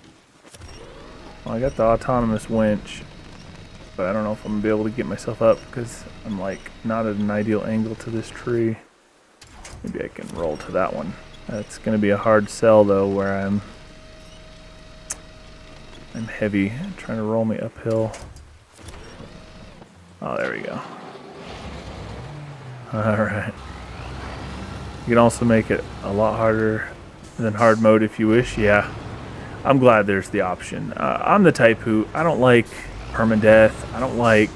Well, I got the autonomous winch, but I don't know if I'm going to be able to get myself up because I'm not at an ideal angle to this tree. Maybe I can roll to that one. That's going to be a hard sell though, where I'm heavy, trying to roll me uphill. Oh, there we go. Alright. You can also make it a lot harder than hard mode if you wish. Yeah, I'm glad there's the option. I'm the type who, I don't like permadeath. I don't like...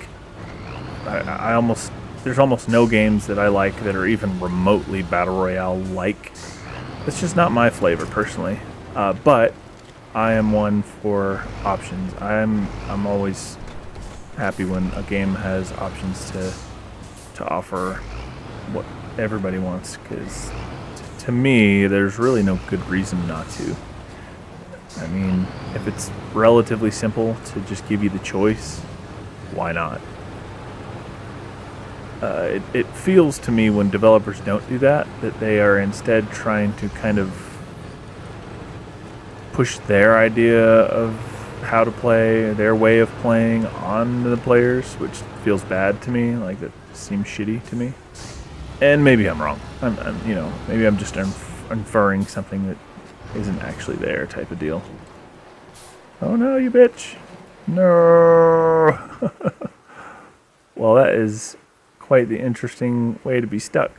there's almost no games that I like that are even remotely Battle Royale-like. It's just not my flavor, personally. But I am one for options. I'm always happy when a game has options to offer what everybody wants, because to me there's really no good reason not to. I mean, if it's relatively simple to just give you the choice, why not? It feels to me when developers don't do that they are instead trying to kind of push their idea of how to play, their way of playing on the players, which feels bad to me. That seems shitty to me. And maybe I'm wrong. Maybe I'm just inferring something that isn't actually there, type of deal. Oh no, you bitch! No. Well, that is quite the interesting way to be stuck.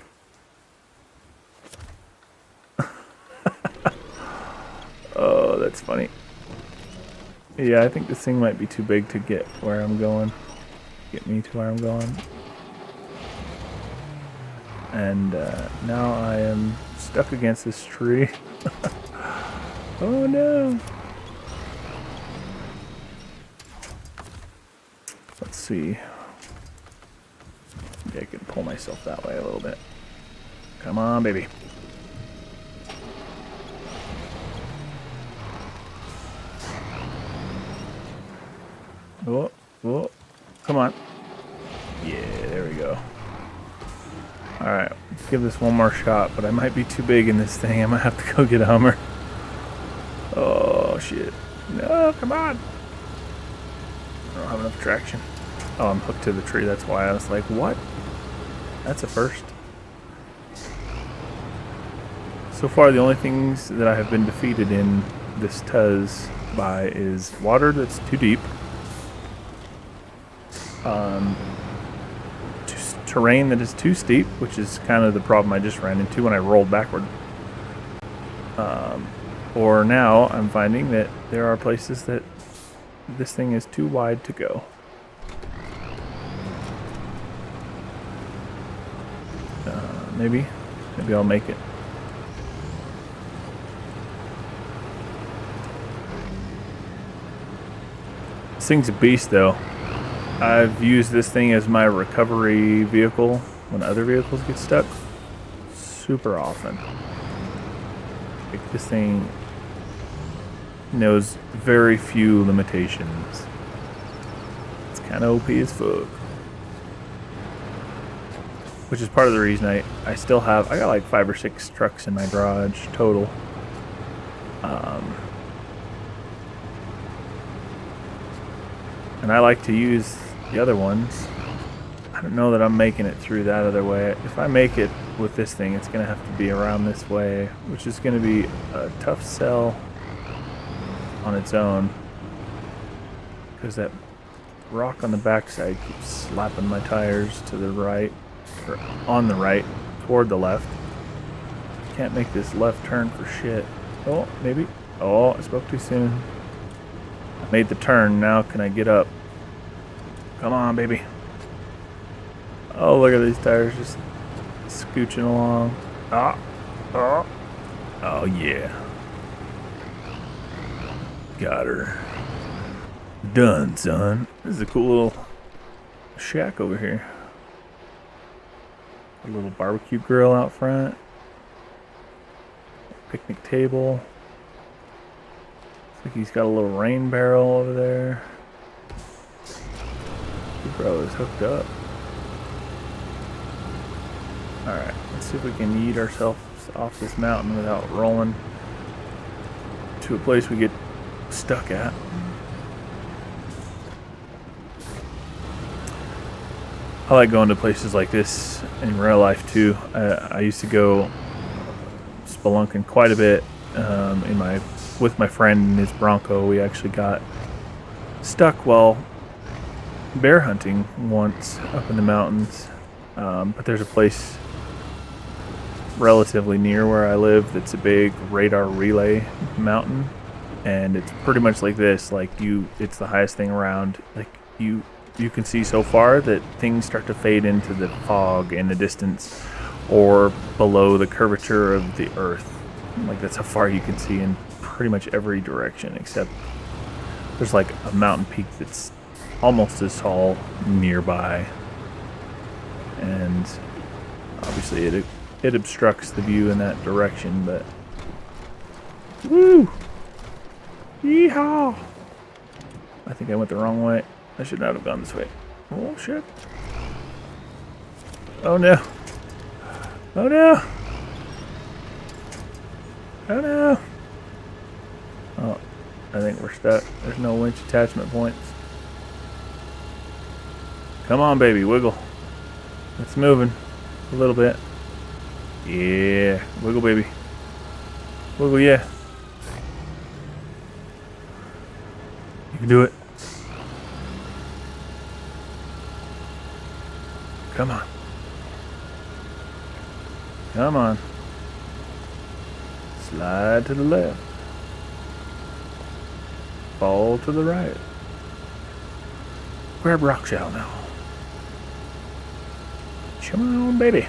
Oh, that's funny. Yeah, I think this thing might be too big to get where I'm going. Get me to where I'm going. And now I am stuck against this tree. Oh no! Let's see. Maybe I can pull myself that way a little bit. Come on, baby. Oh, oh, come on. Yeah, there we go. Alright, let's give this one more shot, but I might be too big in this thing. I might have to go get a Hummer. Oh, shit. No, come on. I don't have enough traction. Oh, I'm hooked to the tree. That's why I was like, what? That's a first. So far, the only things that I have been defeated in this Tuz by is water that's too deep, terrain that is too steep, which is kind of the problem I just ran into when I rolled backward. Or now I'm finding that there are places that this thing is too wide to go. Maybe I'll make it. This thing's a beast, though. I've used this thing as my recovery vehicle when other vehicles get stuck super often. Like, this thing knows very few limitations. It's kind of OP as fuck. Which is part of the reason I still have, I got like 5 or 6 trucks in my garage total. And I like to use the other ones. I don't know that I'm making it through that other way. If I make it with this thing, it's going to have to be around this way, which is going to be a tough sell on its own. Because that rock on the backside keeps slapping my tires to the right, or on the right, toward the left. Can't make this left turn for shit. Oh, maybe. Oh, I spoke too soon. I made the turn. Now can I get up? Come on, baby. Oh, look at these tires just scooching along. Oh, yeah. Got her. Done, son. This is a cool little shack over here. A little barbecue grill out front. Picnic table. Looks like he's got a little rain barrel over there. Bro is hooked up. Alright, let's see if we can yeet ourselves off this mountain without rolling to a place we get stuck at. I like going to places like this in real life too. I used to go spelunking quite a bit with my friend and his Bronco. We actually got stuck while bear hunting once up in the mountains, but there's a place relatively near where I live that's a big radar relay mountain, and it's pretty much like this. Like, it's the highest thing around. Like, you can see so far that things start to fade into the fog in the distance or below the curvature of the earth. Like, that's how far you can see in pretty much every direction, except there's like a mountain peak that's almost as tall nearby, and obviously it obstructs the view in that direction, but woo! Yeehaw! I think I went the wrong way. I should not have gone this way. Oh shit. Oh no. Oh no. Oh no. Oh, I think we're stuck. There's no winch attachment points. Come on, baby, wiggle. It's moving a little bit. Yeah, wiggle, baby. Wiggle, yeah. You can do it. Come on. Come on. Slide to the left. Fall to the right. Grab rock shell now. Come on, baby.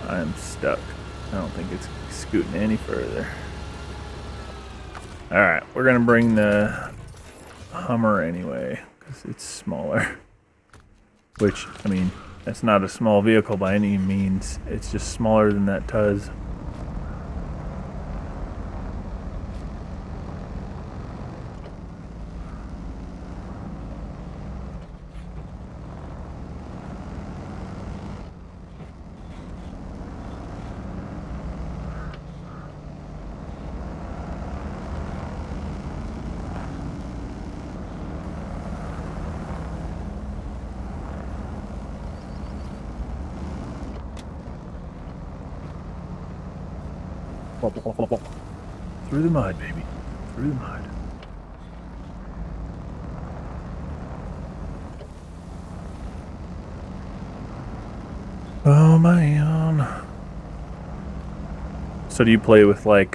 I'm stuck. I don't think it's scooting any further. Alright, we're gonna bring the Hummer anyway, because it's smaller. Which, I mean, that's not a small vehicle by any means. It's just smaller than that Tuz. Through the mud, baby. Through the mud. Oh man. So do you play with like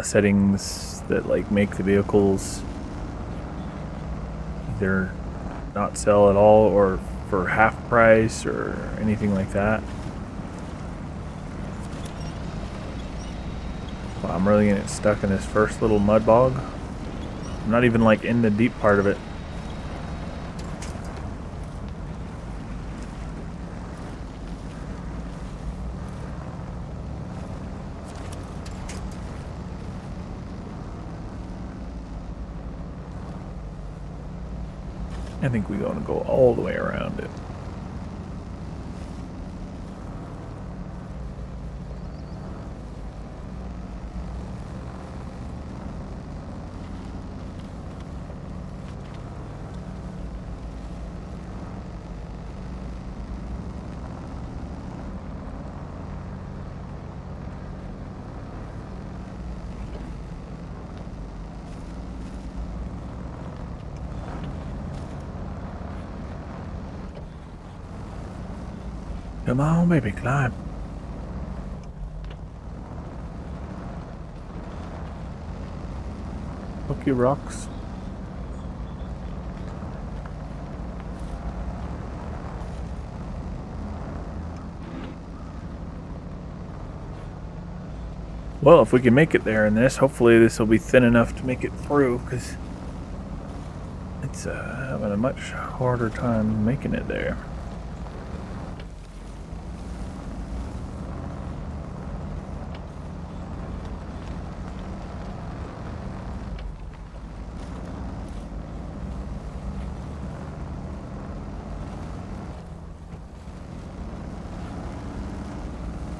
settings that like make the vehicles either not sell at all or for half price or anything like that? Wow, I'm really getting stuck in this first little mud bog. I'm not even like in the deep part of it. I think we're going to go all the way around it. Come on, baby, climb. Fuck you, rocks. Well, if we can make it there in this, hopefully this will be thin enough to make it through, because it's having a much harder time making it there.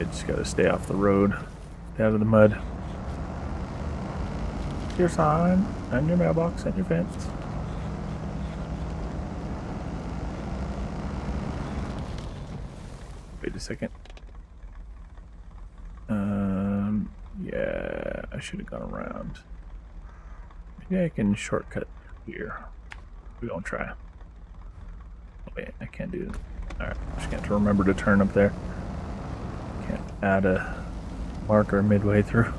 I just gotta stay off the road, stay out of the mud. Your sign, and your mailbox, and your fence. Wait a second. Yeah, I should have gone around. Maybe I can shortcut here. We're gonna try. Oh, wait, I can't do it. Alright, just got to remember to turn up there. Can't add a marker midway through.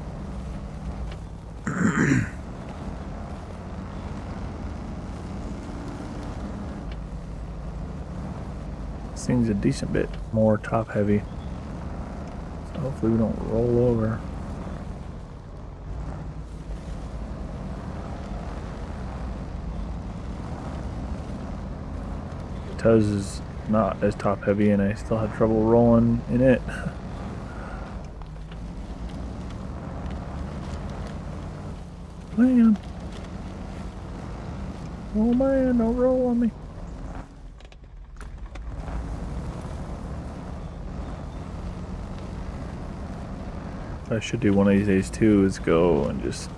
This thing's a decent bit more top heavy. So hopefully we don't roll over. Tuz is not as top heavy and I still had trouble rolling in it. Man. Oh man, don't roll on me. I should do one of these days too, is go and just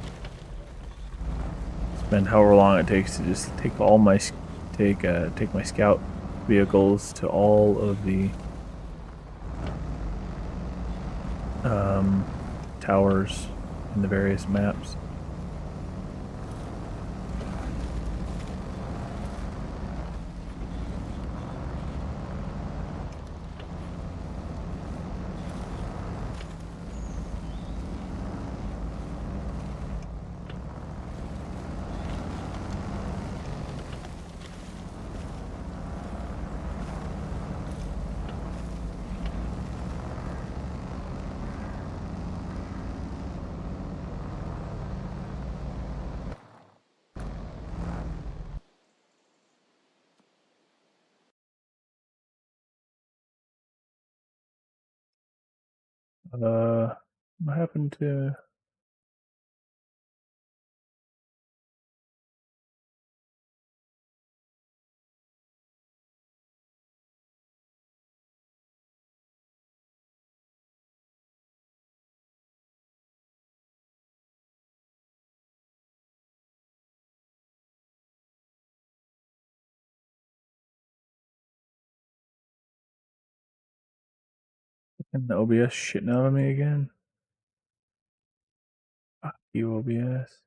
spend however long it takes to just take all my take my scout vehicles to all of the towers in the various maps. What happened to... And the OBS shitting out on me again? You OBS.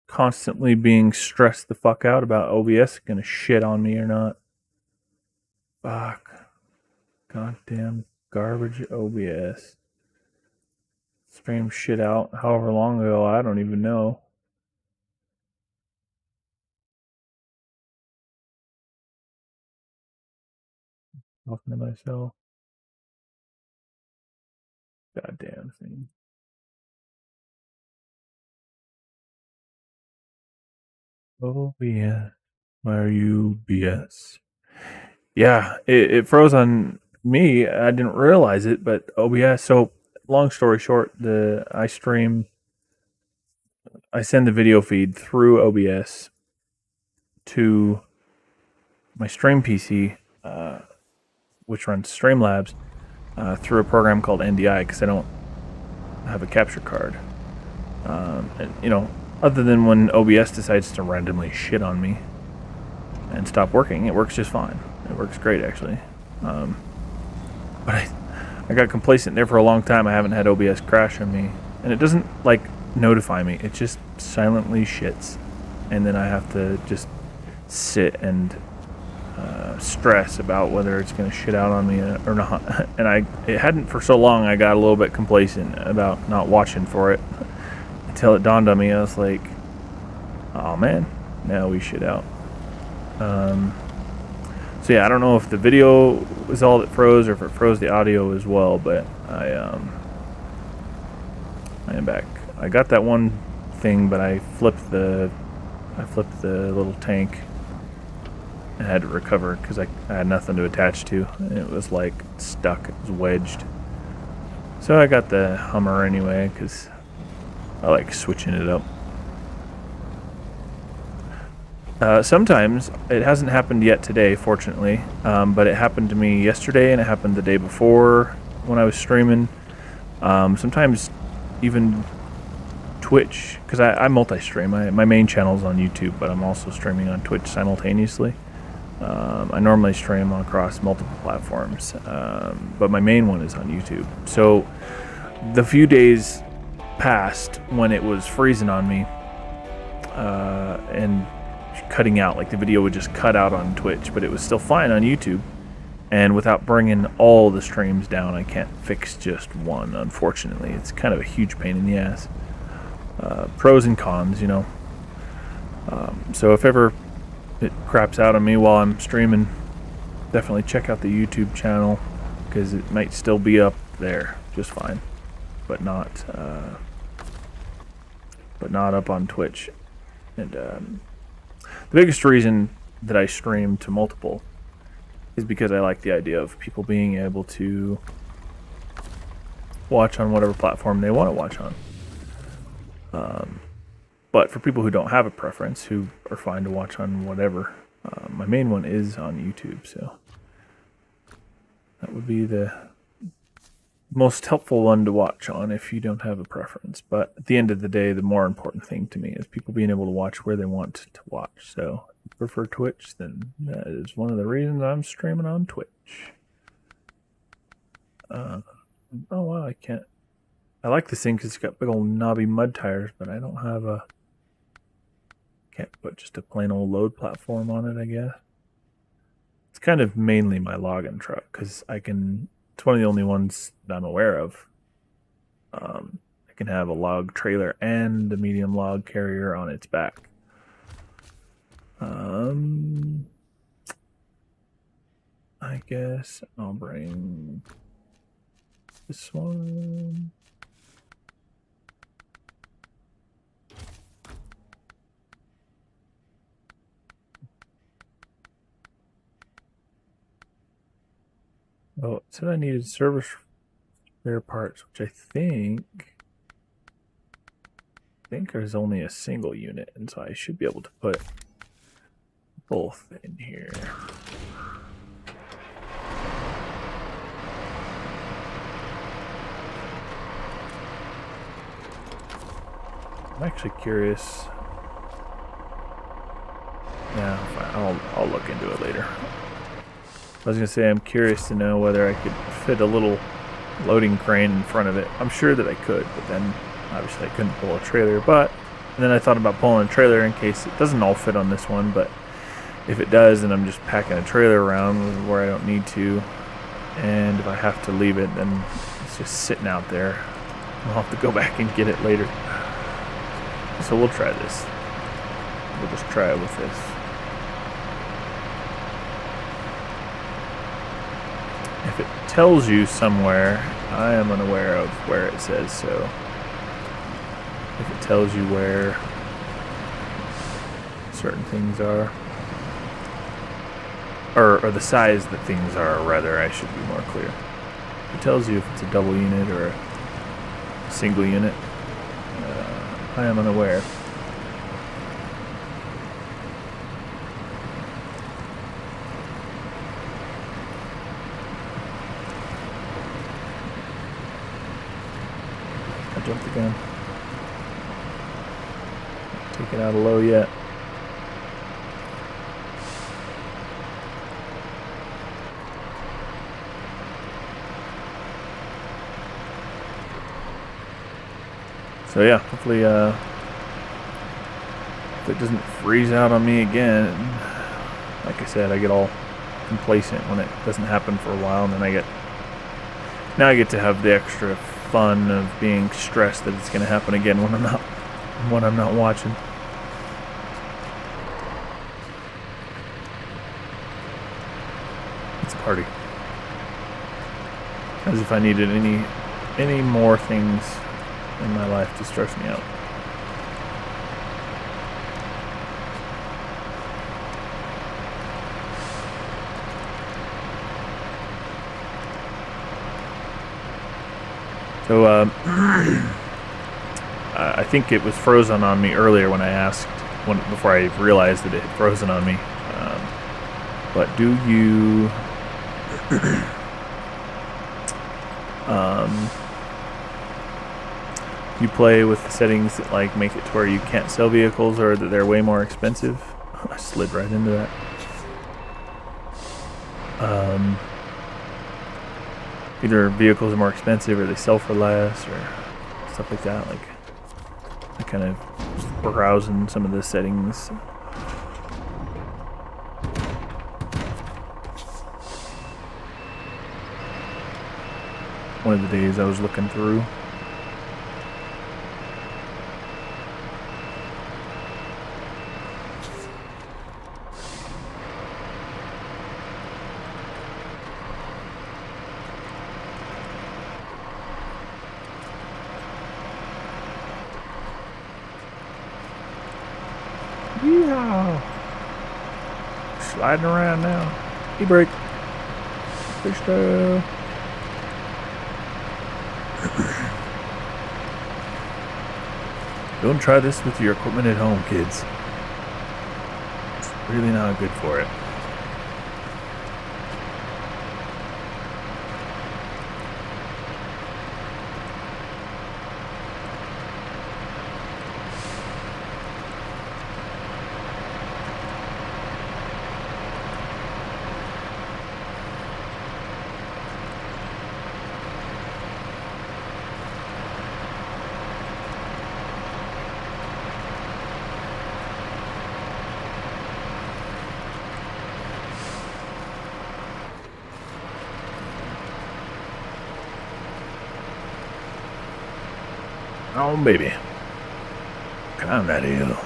Constantly being stressed the fuck out about OBS gonna shit on me or not. Fuck. Goddamn garbage OBS. Stream shit out however long ago, I don't even know. Talking to myself. Goddamn thing. OBS. Why are you BS? Yeah, it froze on me. I didn't realize it, but OBS. So, long story short, I send the video feed through OBS to my stream PC, which runs Streamlabs, through a program called NDI because I don't have a capture card. And, other than when OBS decides to randomly shit on me and stop working, it works just fine. It works great, actually. But I got complacent there for a long time. I haven't had OBS crash on me. And it doesn't, notify me. It just silently shits. And then I have to just sit and stress about whether it's going to shit out on me or not. And it hadn't for so long. I got a little bit complacent about not watching for it until it dawned on me. I was like, oh man, now we shit out. So yeah, I don't know if the video was all that froze or if it froze the audio as well, but I am back. I got that one thing, but I flipped the little tank and had to recover because I had nothing to attach to. And it was stuck. It was wedged. So I got the Hummer anyway because I like switching it up. Sometimes, it hasn't happened yet today, fortunately, but it happened to me yesterday and it happened the day before when I was streaming. Sometimes even Twitch, because I multi-stream. My main channel's on YouTube, but I'm also streaming on Twitch simultaneously. I normally stream across multiple platforms, but my main one is on YouTube. So the few days passed when it was freezing on me and cutting out, the video would just cut out on Twitch, but it was still fine on YouTube. And without bringing all the streams down, I can't fix just one, unfortunately. It's kind of a huge pain in the ass. Pros and cons, so if ever it craps out on me while I'm streaming, definitely check out the YouTube channel because it might still be up there just fine, but not up on Twitch. And the biggest reason that I stream to multiple is because I like the idea of people being able to watch on whatever platform they want to watch on. But for people who don't have a preference, who are fine to watch on whatever, my main one is on YouTube, so that would be the most helpful one to watch on if you don't have a preference. But at the end of the day, the more important thing to me is people being able to watch where they want to watch. So if you prefer Twitch, then that is one of the reasons I'm streaming on Twitch. Oh wow, I can't. I like this thing because it's got big old knobby mud tires, but I don't have a... Can't put just a plain old load platform on it, I guess. It's kind of mainly my logging truck because it's one of the only ones that I'm aware of. I can have a log trailer and a medium log carrier on its back. I guess I'll bring this one. Oh, it said I needed service spare parts, which I think there's only a single unit, and so I should be able to put both in here. I'm actually curious. Yeah, fine. I'll look into it later. I was gonna say I'm curious to know whether I could fit a little loading crane in front of it. I'm sure that I could, but then obviously I couldn't pull a trailer. But and then I thought about pulling a trailer in case it doesn't all fit on this one. But if it does, then I'm just packing a trailer around where I don't need to. And if I have to leave it, then it's just sitting out there. I'll have to go back and get it later. So we'll try this. We'll just try it with this. If it tells you somewhere, I am unaware of where it says so. If it tells you where certain things are, or the size that things are, rather, I should be more clear. It tells you if it's a double unit or a single unit. I am unaware. I jumped the gun. Take it out of low yet. So yeah, hopefully if it doesn't freeze out on me again. Like I said, I get all complacent when it doesn't happen for a while, and then I get to have the extra fun of being stressed that it's going to happen again when I'm not watching. It's a party. As if I needed any more things in my life to stress me out. So I think it was frozen on me earlier when I asked, before I realized that it had frozen on me. But do you you play with the settings that like make it to where you can't sell vehicles or that they're way more expensive? I slid right into that. Either vehicles are more expensive or they sell for less or stuff like that. Like I kind of was browsing some of the settings. One of the days I was looking through. Yeehaw! Sliding around now. E-brake. Freestyle. Don't try this with your equipment at home, kids. It's really not good for it. Oh, baby. Climb that hill.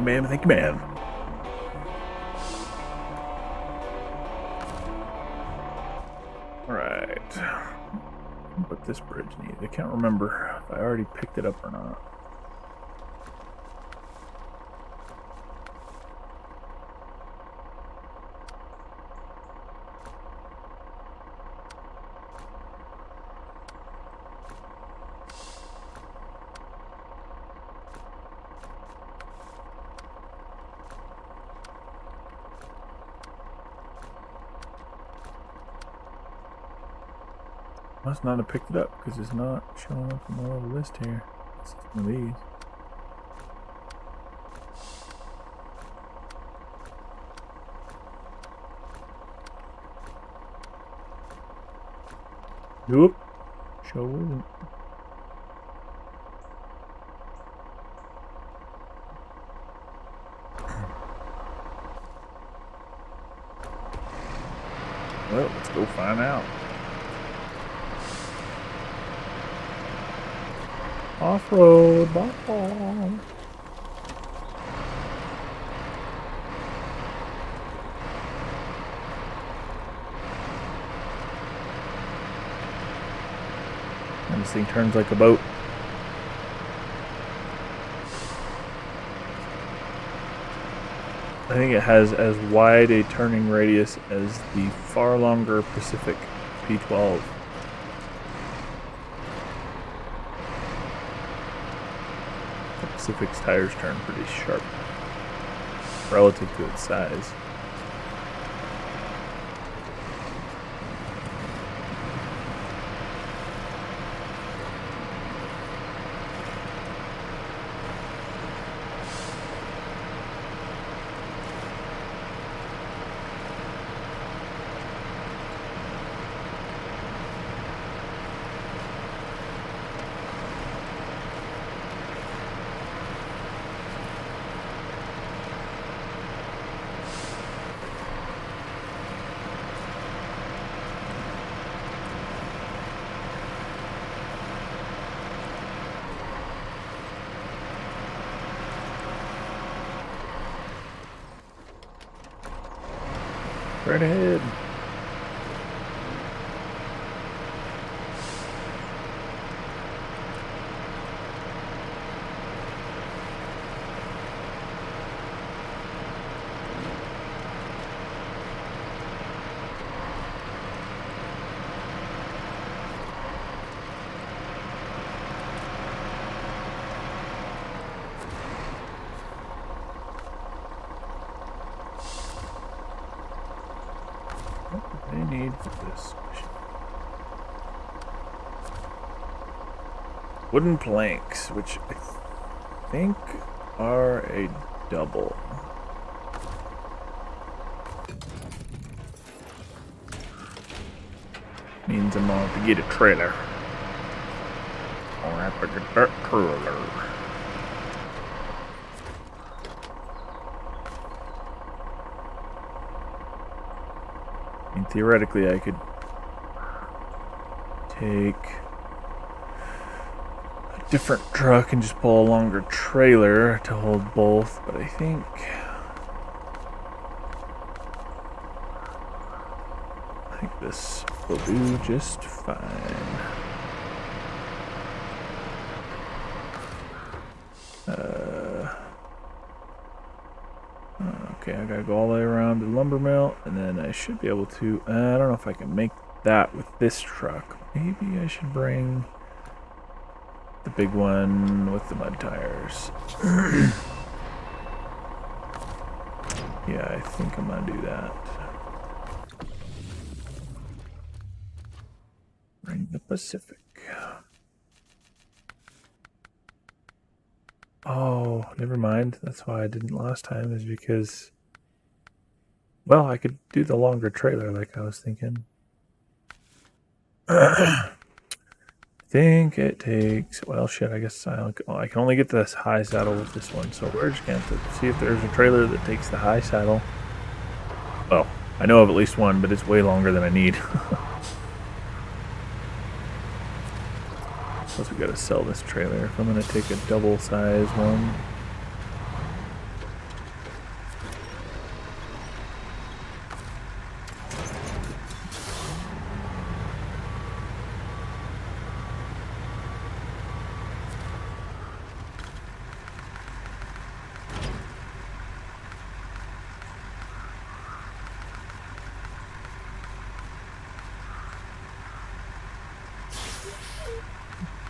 you, ma'am. Thank you, ma'am. Alright. What this bridge needs. I can't remember if I already picked it up or not. Must not have picked it up because it's not showing up on the little list here. It's one of these. Nope. Sure isn't. Well, let's go find out. Off-road, bye. And this thing turns like a boat. I think it has as wide a turning radius as the far longer Pacific P12. Pacific's tires turn pretty sharp relative to its size. Right ahead. What do they need for this mission? Wooden planks, which I think are a double. Means I'm gonna have to get a trailer. I'll have to get that trailer. I mean, theoretically, I could take a different truck and just pull a longer trailer to hold both, but I think this will do just fine. Okay, I gotta go all the way around the lumber mill, and then I should be able to, I don't know if I can make that with this truck. Maybe I should bring the big one with the mud tires. Yeah, I think I'm gonna do that. Bring the Pacific. Oh, never mind. That's why I didn't last time, is because, well, I could do the longer trailer like I was thinking. I think it takes, well, shit, I guess I can only get this high saddle with this one, so we're just going to have to see if there's a trailer that takes the high saddle. Well, I know of at least one, but it's way longer than I need. Plus we gotta sell this trailer if I'm gonna take a double size one.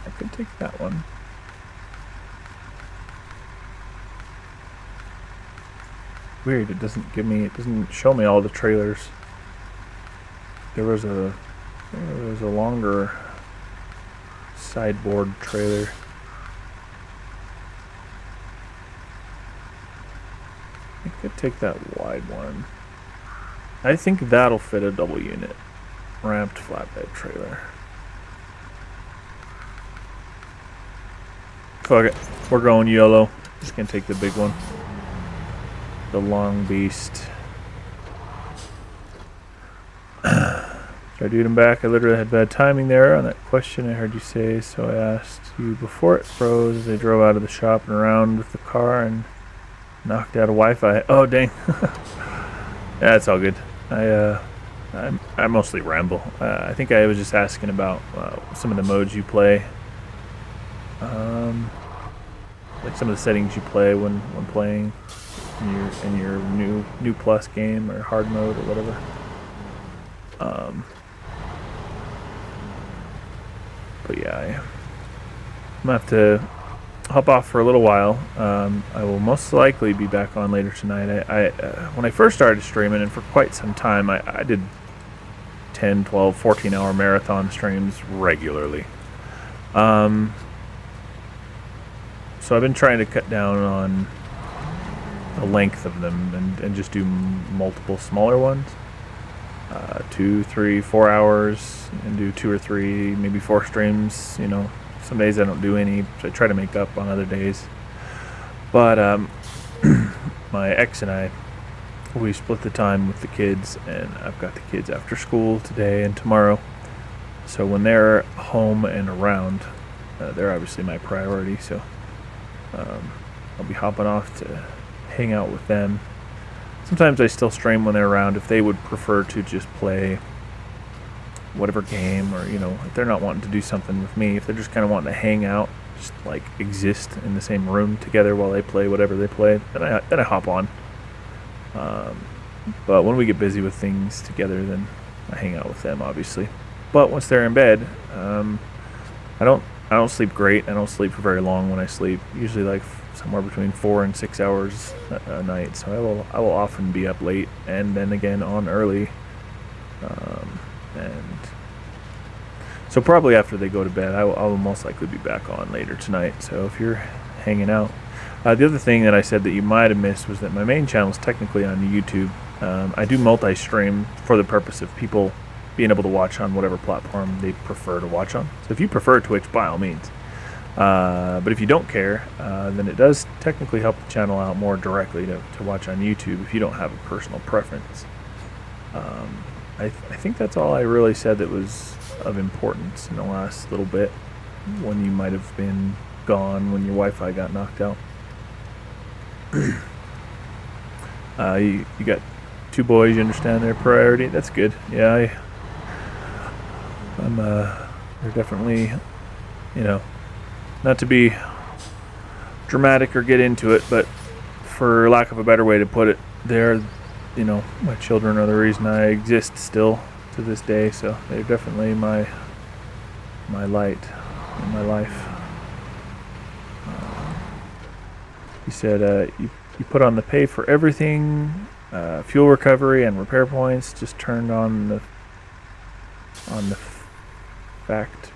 I could take that one. Weird, it doesn't show me all the trailers. There was a longer sideboard trailer. I could take that wide one. I think that'll fit a double unit ramped flatbed trailer. Fuck it, we're going YOLO. Just gonna take the big one, the long beast. Should I do them back? I literally had bad timing there on that question I heard you say, so I asked you before it froze as I drove out of the shop and around with the car and knocked out a Wi-Fi. Oh dang. Yeah, it's all good. I mostly ramble. I think I was just asking about some of the modes you play, like some of the settings you play when playing in your new plus game or hard mode or whatever. But yeah, I'm gonna have to hop off for a little while. I will most likely be back on later tonight. When I first started streaming, and for quite some time, I did 10, 12, 14-hour marathon streams regularly. So I've been trying to cut down on the length of them and just do multiple smaller ones. 2, 3, 4 hours, and do 2 or 3, maybe 4 streams. You know, some days I don't do any, so I try to make up on other days. But my ex and I, we split the time with the kids, and I've got the kids after school today and tomorrow. So when they're home and around, they're obviously my priority. So I'll be hopping off to hang out with them. Sometimes I still stream when they're around if they would prefer to just play whatever game, or, you know, if they're not wanting to do something with me, if they're just kind of wanting to hang out, just like exist in the same room together while they play whatever they play, then I hop on. But when we get busy with things together, then I hang out with them, obviously. But once they're in bed, I don't sleep great. I don't sleep for very long when I sleep. Usually like somewhere between 4 and 6 hours a night. So I will often be up late and then again on early. And so probably after they go to bed, I will most likely be back on later tonight. So if you're hanging out. The other thing that I said that you might have missed was that my main channel is technically on YouTube. I do multi-stream for the purpose of people being able to watch on whatever platform they prefer to watch on. So if you prefer Twitch, by all means. But if you don't care, then it does technically help the channel out more directly to watch on YouTube if you don't have a personal preference. I think that's all I really said that was of importance in the last little bit, when you might have been gone when your Wi-Fi got knocked out. You got 2 boys, you understand their priority. That's good. Yeah, they're definitely, you know, not to be dramatic or get into it, but for lack of a better way to put it, they're, you know, my children are the reason I exist still to this day. So they're definitely my light in my life. You said you put on the pay for everything, fuel recovery and repair points. Just turned on the fact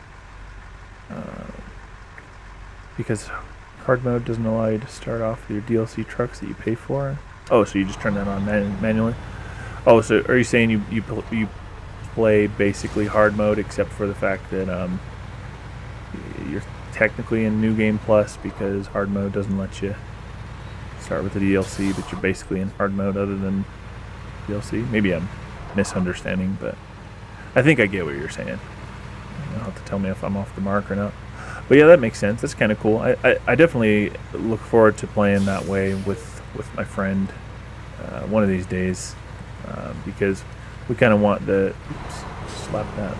because hard mode doesn't allow you to start off with your DLC trucks that you pay for. Oh, so you just turn that on manually? Oh, so are you saying you play basically hard mode except for the fact that you're technically in New Game Plus because hard mode doesn't let you start with the DLC, but you're basically in hard mode other than DLC? Maybe I'm misunderstanding, but I think I get what you're saying. You'll have to tell me if I'm off the mark or not. But yeah, that makes sense. That's kind of cool. I definitely look forward to playing that way with my friend one of these days, because we kind of want the... Oops, slap that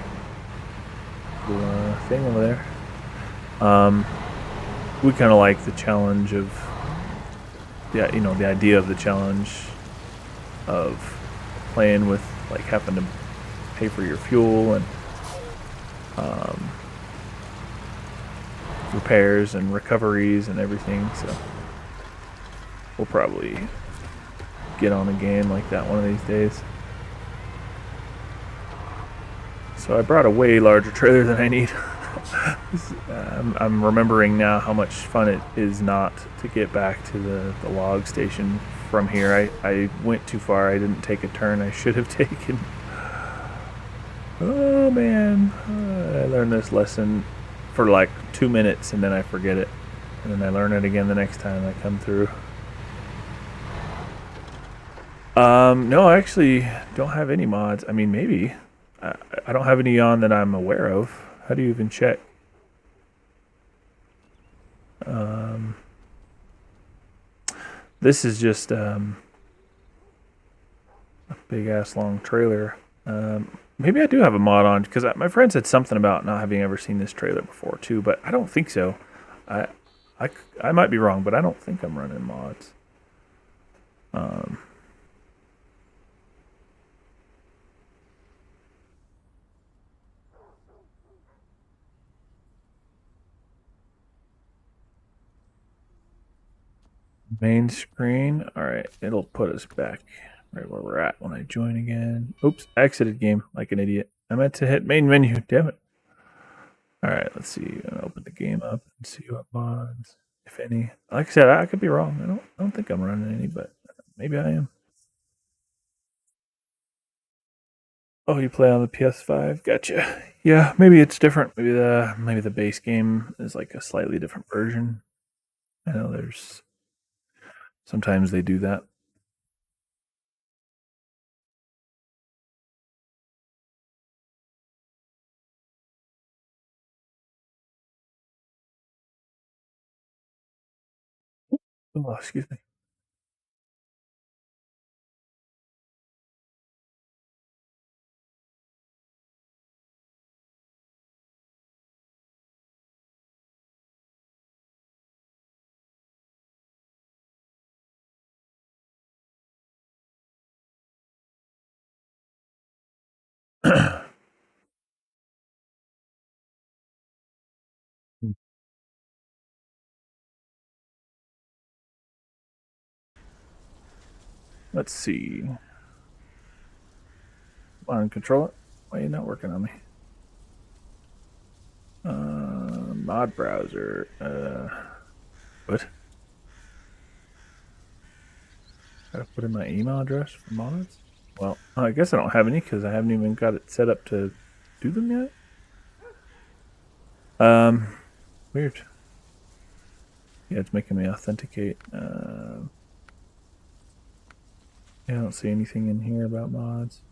little thing over there. We kind of like the challenge of... Yeah, you know, the idea of the challenge of playing with, like, having to pay for your fuel and repairs and recoveries and everything. So we'll probably get on a game like that one of these days. So I brought a way larger trailer than I need. I'm remembering now how much fun it is not to get back to the log station from here. I went too far. I didn't take a turn I should have taken. Oh man, I learned this lesson for like 2 minutes and then I forget it. And then I learn it again the next time I come through. No, I actually don't have any mods. I mean, maybe. I don't have any on that I'm aware of. How do you even check? This is just a big ass long trailer. Maybe I do have a mod on because my friend said something about not having ever seen this trailer before too, but I don't think so. I, I might be wrong, but I don't think I'm running mods. Main screen. All right, it'll put us back right where we're at when I join again. Oops, I exited game like an idiot. I meant to hit main menu. Damn it. All right, let's see. I'm gonna open the game up and see what mods, if any. Like I said, I could be wrong. I don't think I'm running any, but maybe I am. Oh, you play on the PS5? Gotcha. Yeah, maybe it's different. Maybe the base game is like a slightly different version. I know there's sometimes they do that. Oh, excuse me. Let's see. Come on, control it. Why are you not working on me? Mod browser. What? Gotta put in my email address for mods? Well, I guess I don't have any because I haven't even got it set up to do them yet. Weird. Yeah, it's making me authenticate. Yeah, I don't see anything in here about mods.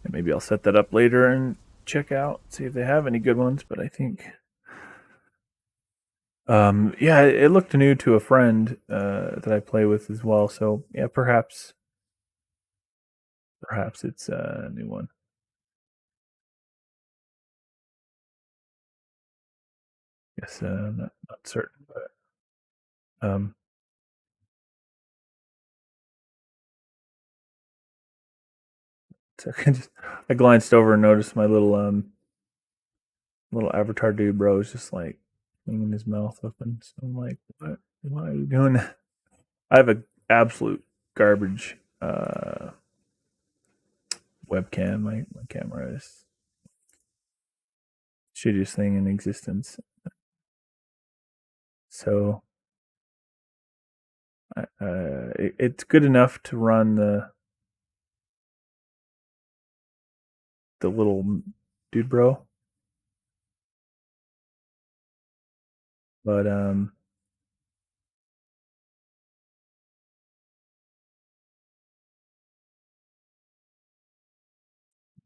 And maybe I'll set that up later and check out, see if they have any good ones. But I think, yeah, it looked new to a friend that I play with as well. So yeah, perhaps it's a new one. Guess not certain, but so I glanced over and noticed my little avatar dude, bro, is just like hanging his mouth open. So I'm like, what? Why are you doing that? I have a absolute garbage webcam. My camera is shittiest thing in existence. So it's good enough to run the little dude, bro, but no,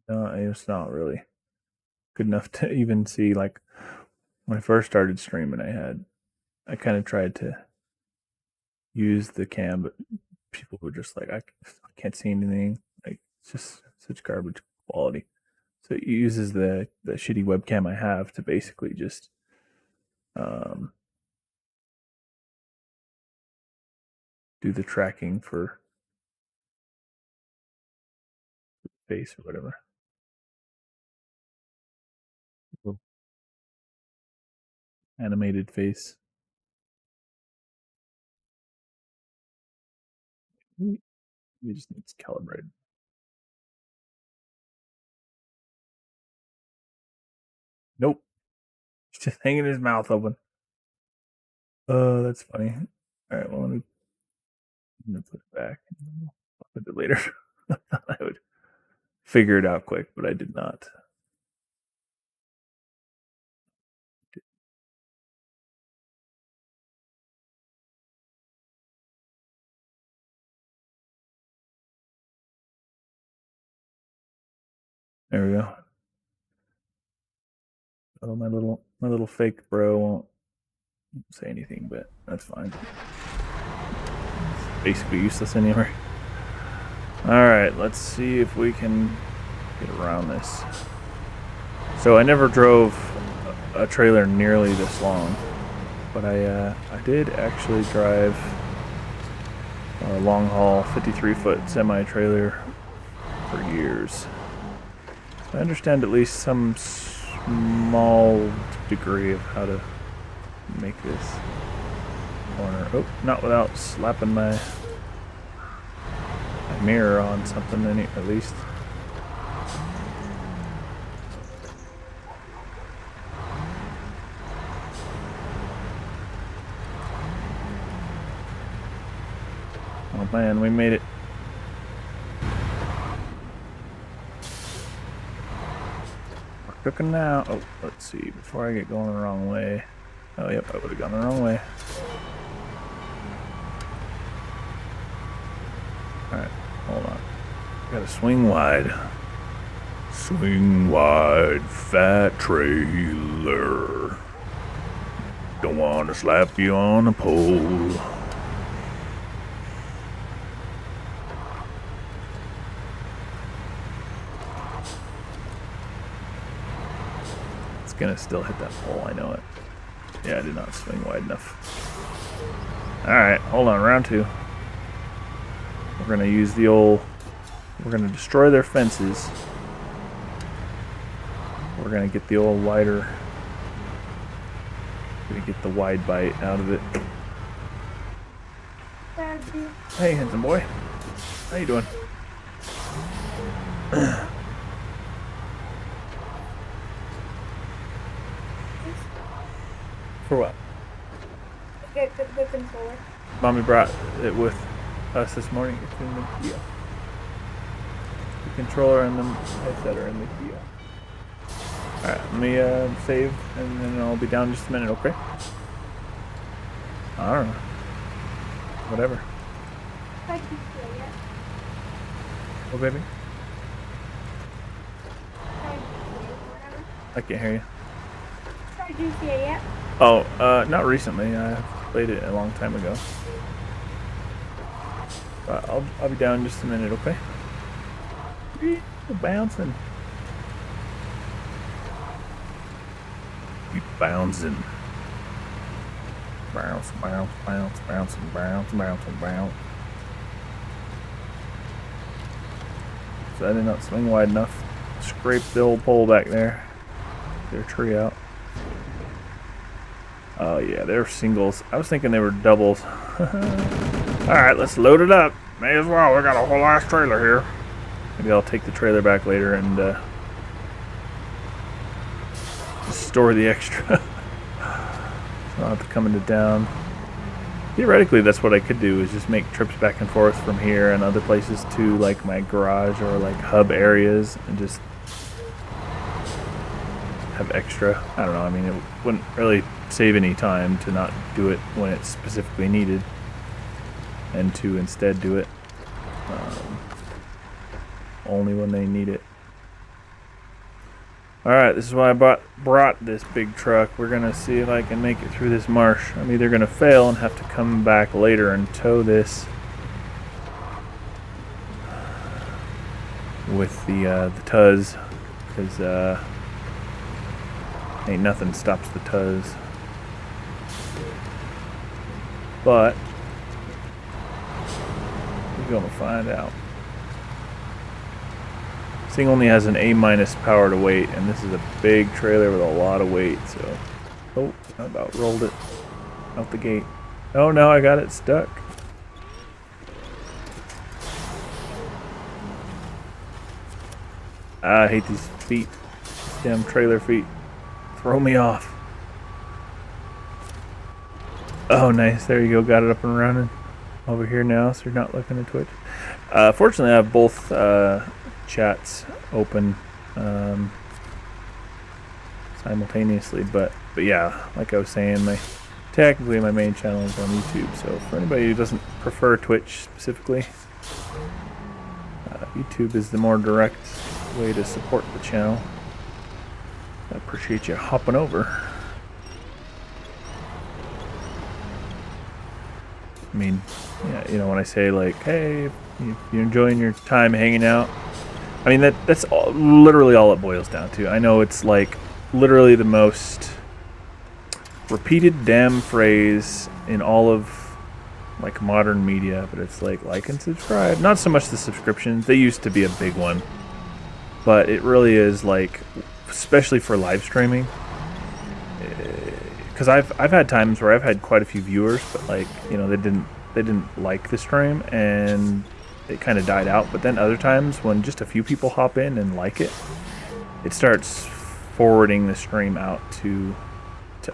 it's not really good enough to even see. Like when I first started streaming, I kind of tried to use the cam, but people were just like, I can't see anything. Like it's just such garbage quality. So it uses the shitty webcam I have to basically just um, do the tracking for face or whatever. animated face. You just need to calibrate. Nope. He's just hanging his mouth open. Oh, that's funny. All right, well, let me put it back. I'll put it later. I thought I would figure it out quick, but I did not. There we go. Oh, my little fake bro won't say anything, but that's fine. It's basically useless anyway. All right, let's see if we can get around this. So I never drove a trailer nearly this long, but I did actually drive a long haul 53-foot semi trailer for years. So I understand at least some small degree of how to make this corner. Oh, not without slapping my mirror on something at least. Oh man, we made it. We're cooking now. Oh, let's see. Before I get going the wrong way. Oh, yep, I would have gone the wrong way. Alright, hold on. Gotta swing wide. Swing wide, fat trailer. Don't want to slap you on a pole. It's gonna still hit that pole, I know it. Yeah, I did not swing wide enough. Alright, hold on, round two. We're gonna use the old... We're gonna destroy their fences. We're gonna get the old wider... Gonna get the wide bite out of it. Hey, handsome boy. How you doing? For what? Get the controller. Mommy brought it with us this morning. It's in the Kia. The controller and the headset are in the Kia. Alright, let me save and then I'll be down in just a minute, okay? I don't know. Whatever. Oh, baby? I can't hear you. Tried GTA yet? Oh, not recently. I played it a long time ago. But I'll be down in just a minute, okay? You're bouncing. Keep bouncing. Bounce, bounce, bounce, bounce, bounce, bounce, bounce. So I did not swing wide enough. Scrape the old pole back there. Their tree out. Oh yeah, they're singles. I was thinking they were doubles. Alright, let's load it up. May as well, we got a whole ass trailer here. Maybe I'll take the trailer back later and just store the extra. So I'll have to come into town. Theoretically, that's what I could do, is just make trips back and forth from here and other places to like my garage or like hub areas and just have extra. I don't know, I mean, it wouldn't really save any time to not do it when it's specifically needed and to instead do it only when they need it. Alright, this is why I brought this big truck. We're going to see if I can make it through this marsh. I'm either going to fail and have to come back later and tow this with the Tuz, because ain't nothing stops the Tuz. But we're going to find out. This thing only has an A- power to weight, and this is a big trailer with a lot of weight, so Oh, I about rolled it out the gate. Oh no, I got it stuck. I hate these feet. Damn trailer feet. Throw me off. Oh, nice. There you go. Got it up and running. Over here now, so you're not looking at Twitch. Fortunately, I have both chats open simultaneously, but yeah, like I was saying, technically my main channel is on YouTube. So for anybody who doesn't prefer Twitch specifically, YouTube is the more direct way to support the channel. I appreciate you hopping over. I mean, yeah, you know, when I say like, hey, if you're enjoying your time hanging out, I mean that's literally all it boils down to. I know it's like literally the most repeated damn phrase in all of like modern media, but it's like and subscribe. Not so much the subscriptions; they used to be a big one, but it really is like, especially for live streaming. Because I've had times where I've had quite a few viewers, but like, you know, they didn't like the stream and it kind of died out. But then other times when just a few people hop in and like it, it starts forwarding the stream out to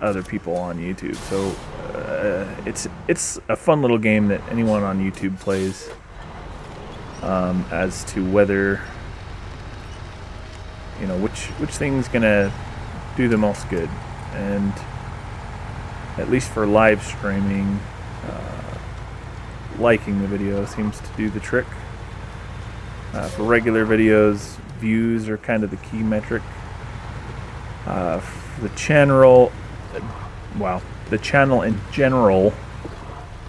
other people on YouTube. So it's a fun little game that anyone on YouTube plays, as to whether, you know, which thing's gonna do the most good. And at least for live streaming, liking the video seems to do the trick. For regular videos, views are kind of the key metric. For the channel, the channel in general,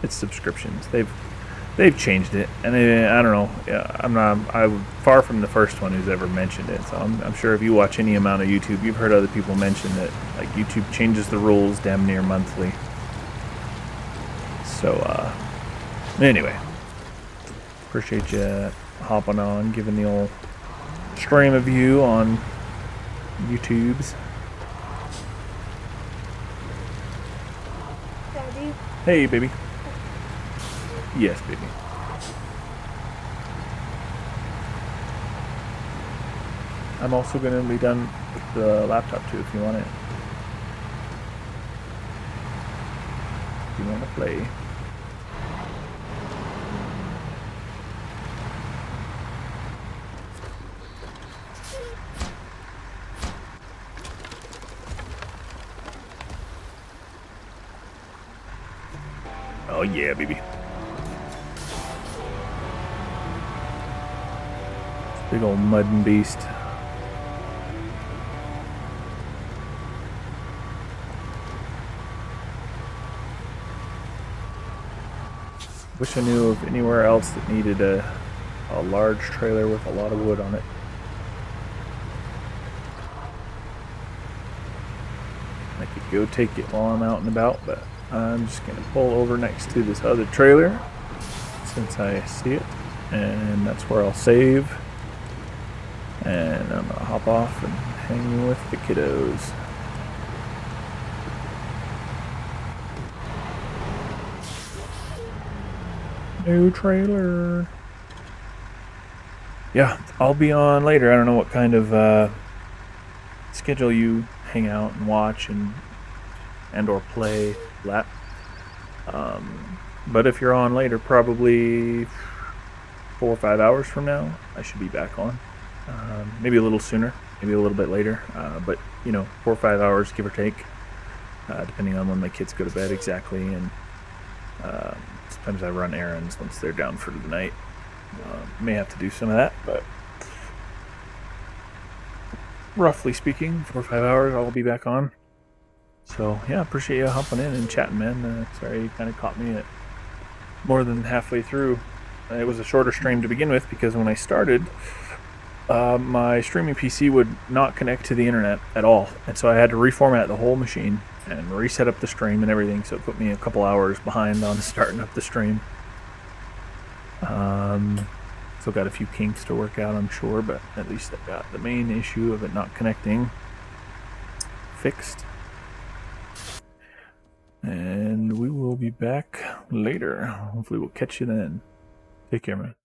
it's subscriptions. They've changed it, and I don't know. I'm far from the first one who's ever mentioned it. So I'm sure if you watch any amount of YouTube, you've heard other people mention that like YouTube changes the rules damn near monthly. So anyway, appreciate you hopping on, giving the old stream of you on YouTube's. Daddy. Hey, baby. Yes, baby. I'm also going to be done with the laptop too if you want it. If you want to play. Oh yeah, baby. Big old mudding beast. Wish I knew of anywhere else that needed a large trailer with a lot of wood on it. I could go take it while I'm out and about, but I'm just going to pull over next to this other trailer since I see it, and that's where I'll save. And I'm going to hop off and hang with the kiddos. New trailer. Yeah, I'll be on later. I don't know what kind of schedule you hang out and watch and or play lap. But if you're on later, probably 4 or 5 hours from now, I should be back on. Maybe a little sooner, maybe a little bit later, but you know, 4 or 5 hours, give or take, depending on when my kids go to bed exactly. And sometimes I run errands once they're down for the night. May have to do some of that, but roughly speaking, 4 or 5 hours, I'll be back on. So yeah, appreciate you hopping in and chatting, man. Sorry you kind of caught me at more than halfway through. It was a shorter stream to begin with because when I started, my streaming PC would not connect to the internet at all, and so I had to reformat the whole machine and reset up the stream and everything, so it put me a couple hours behind on starting up the stream. Still got a few kinks to work out, I'm sure, but at least I got the main issue of it not connecting fixed. And we will be back later. Hopefully, we'll catch you then. Take care, man.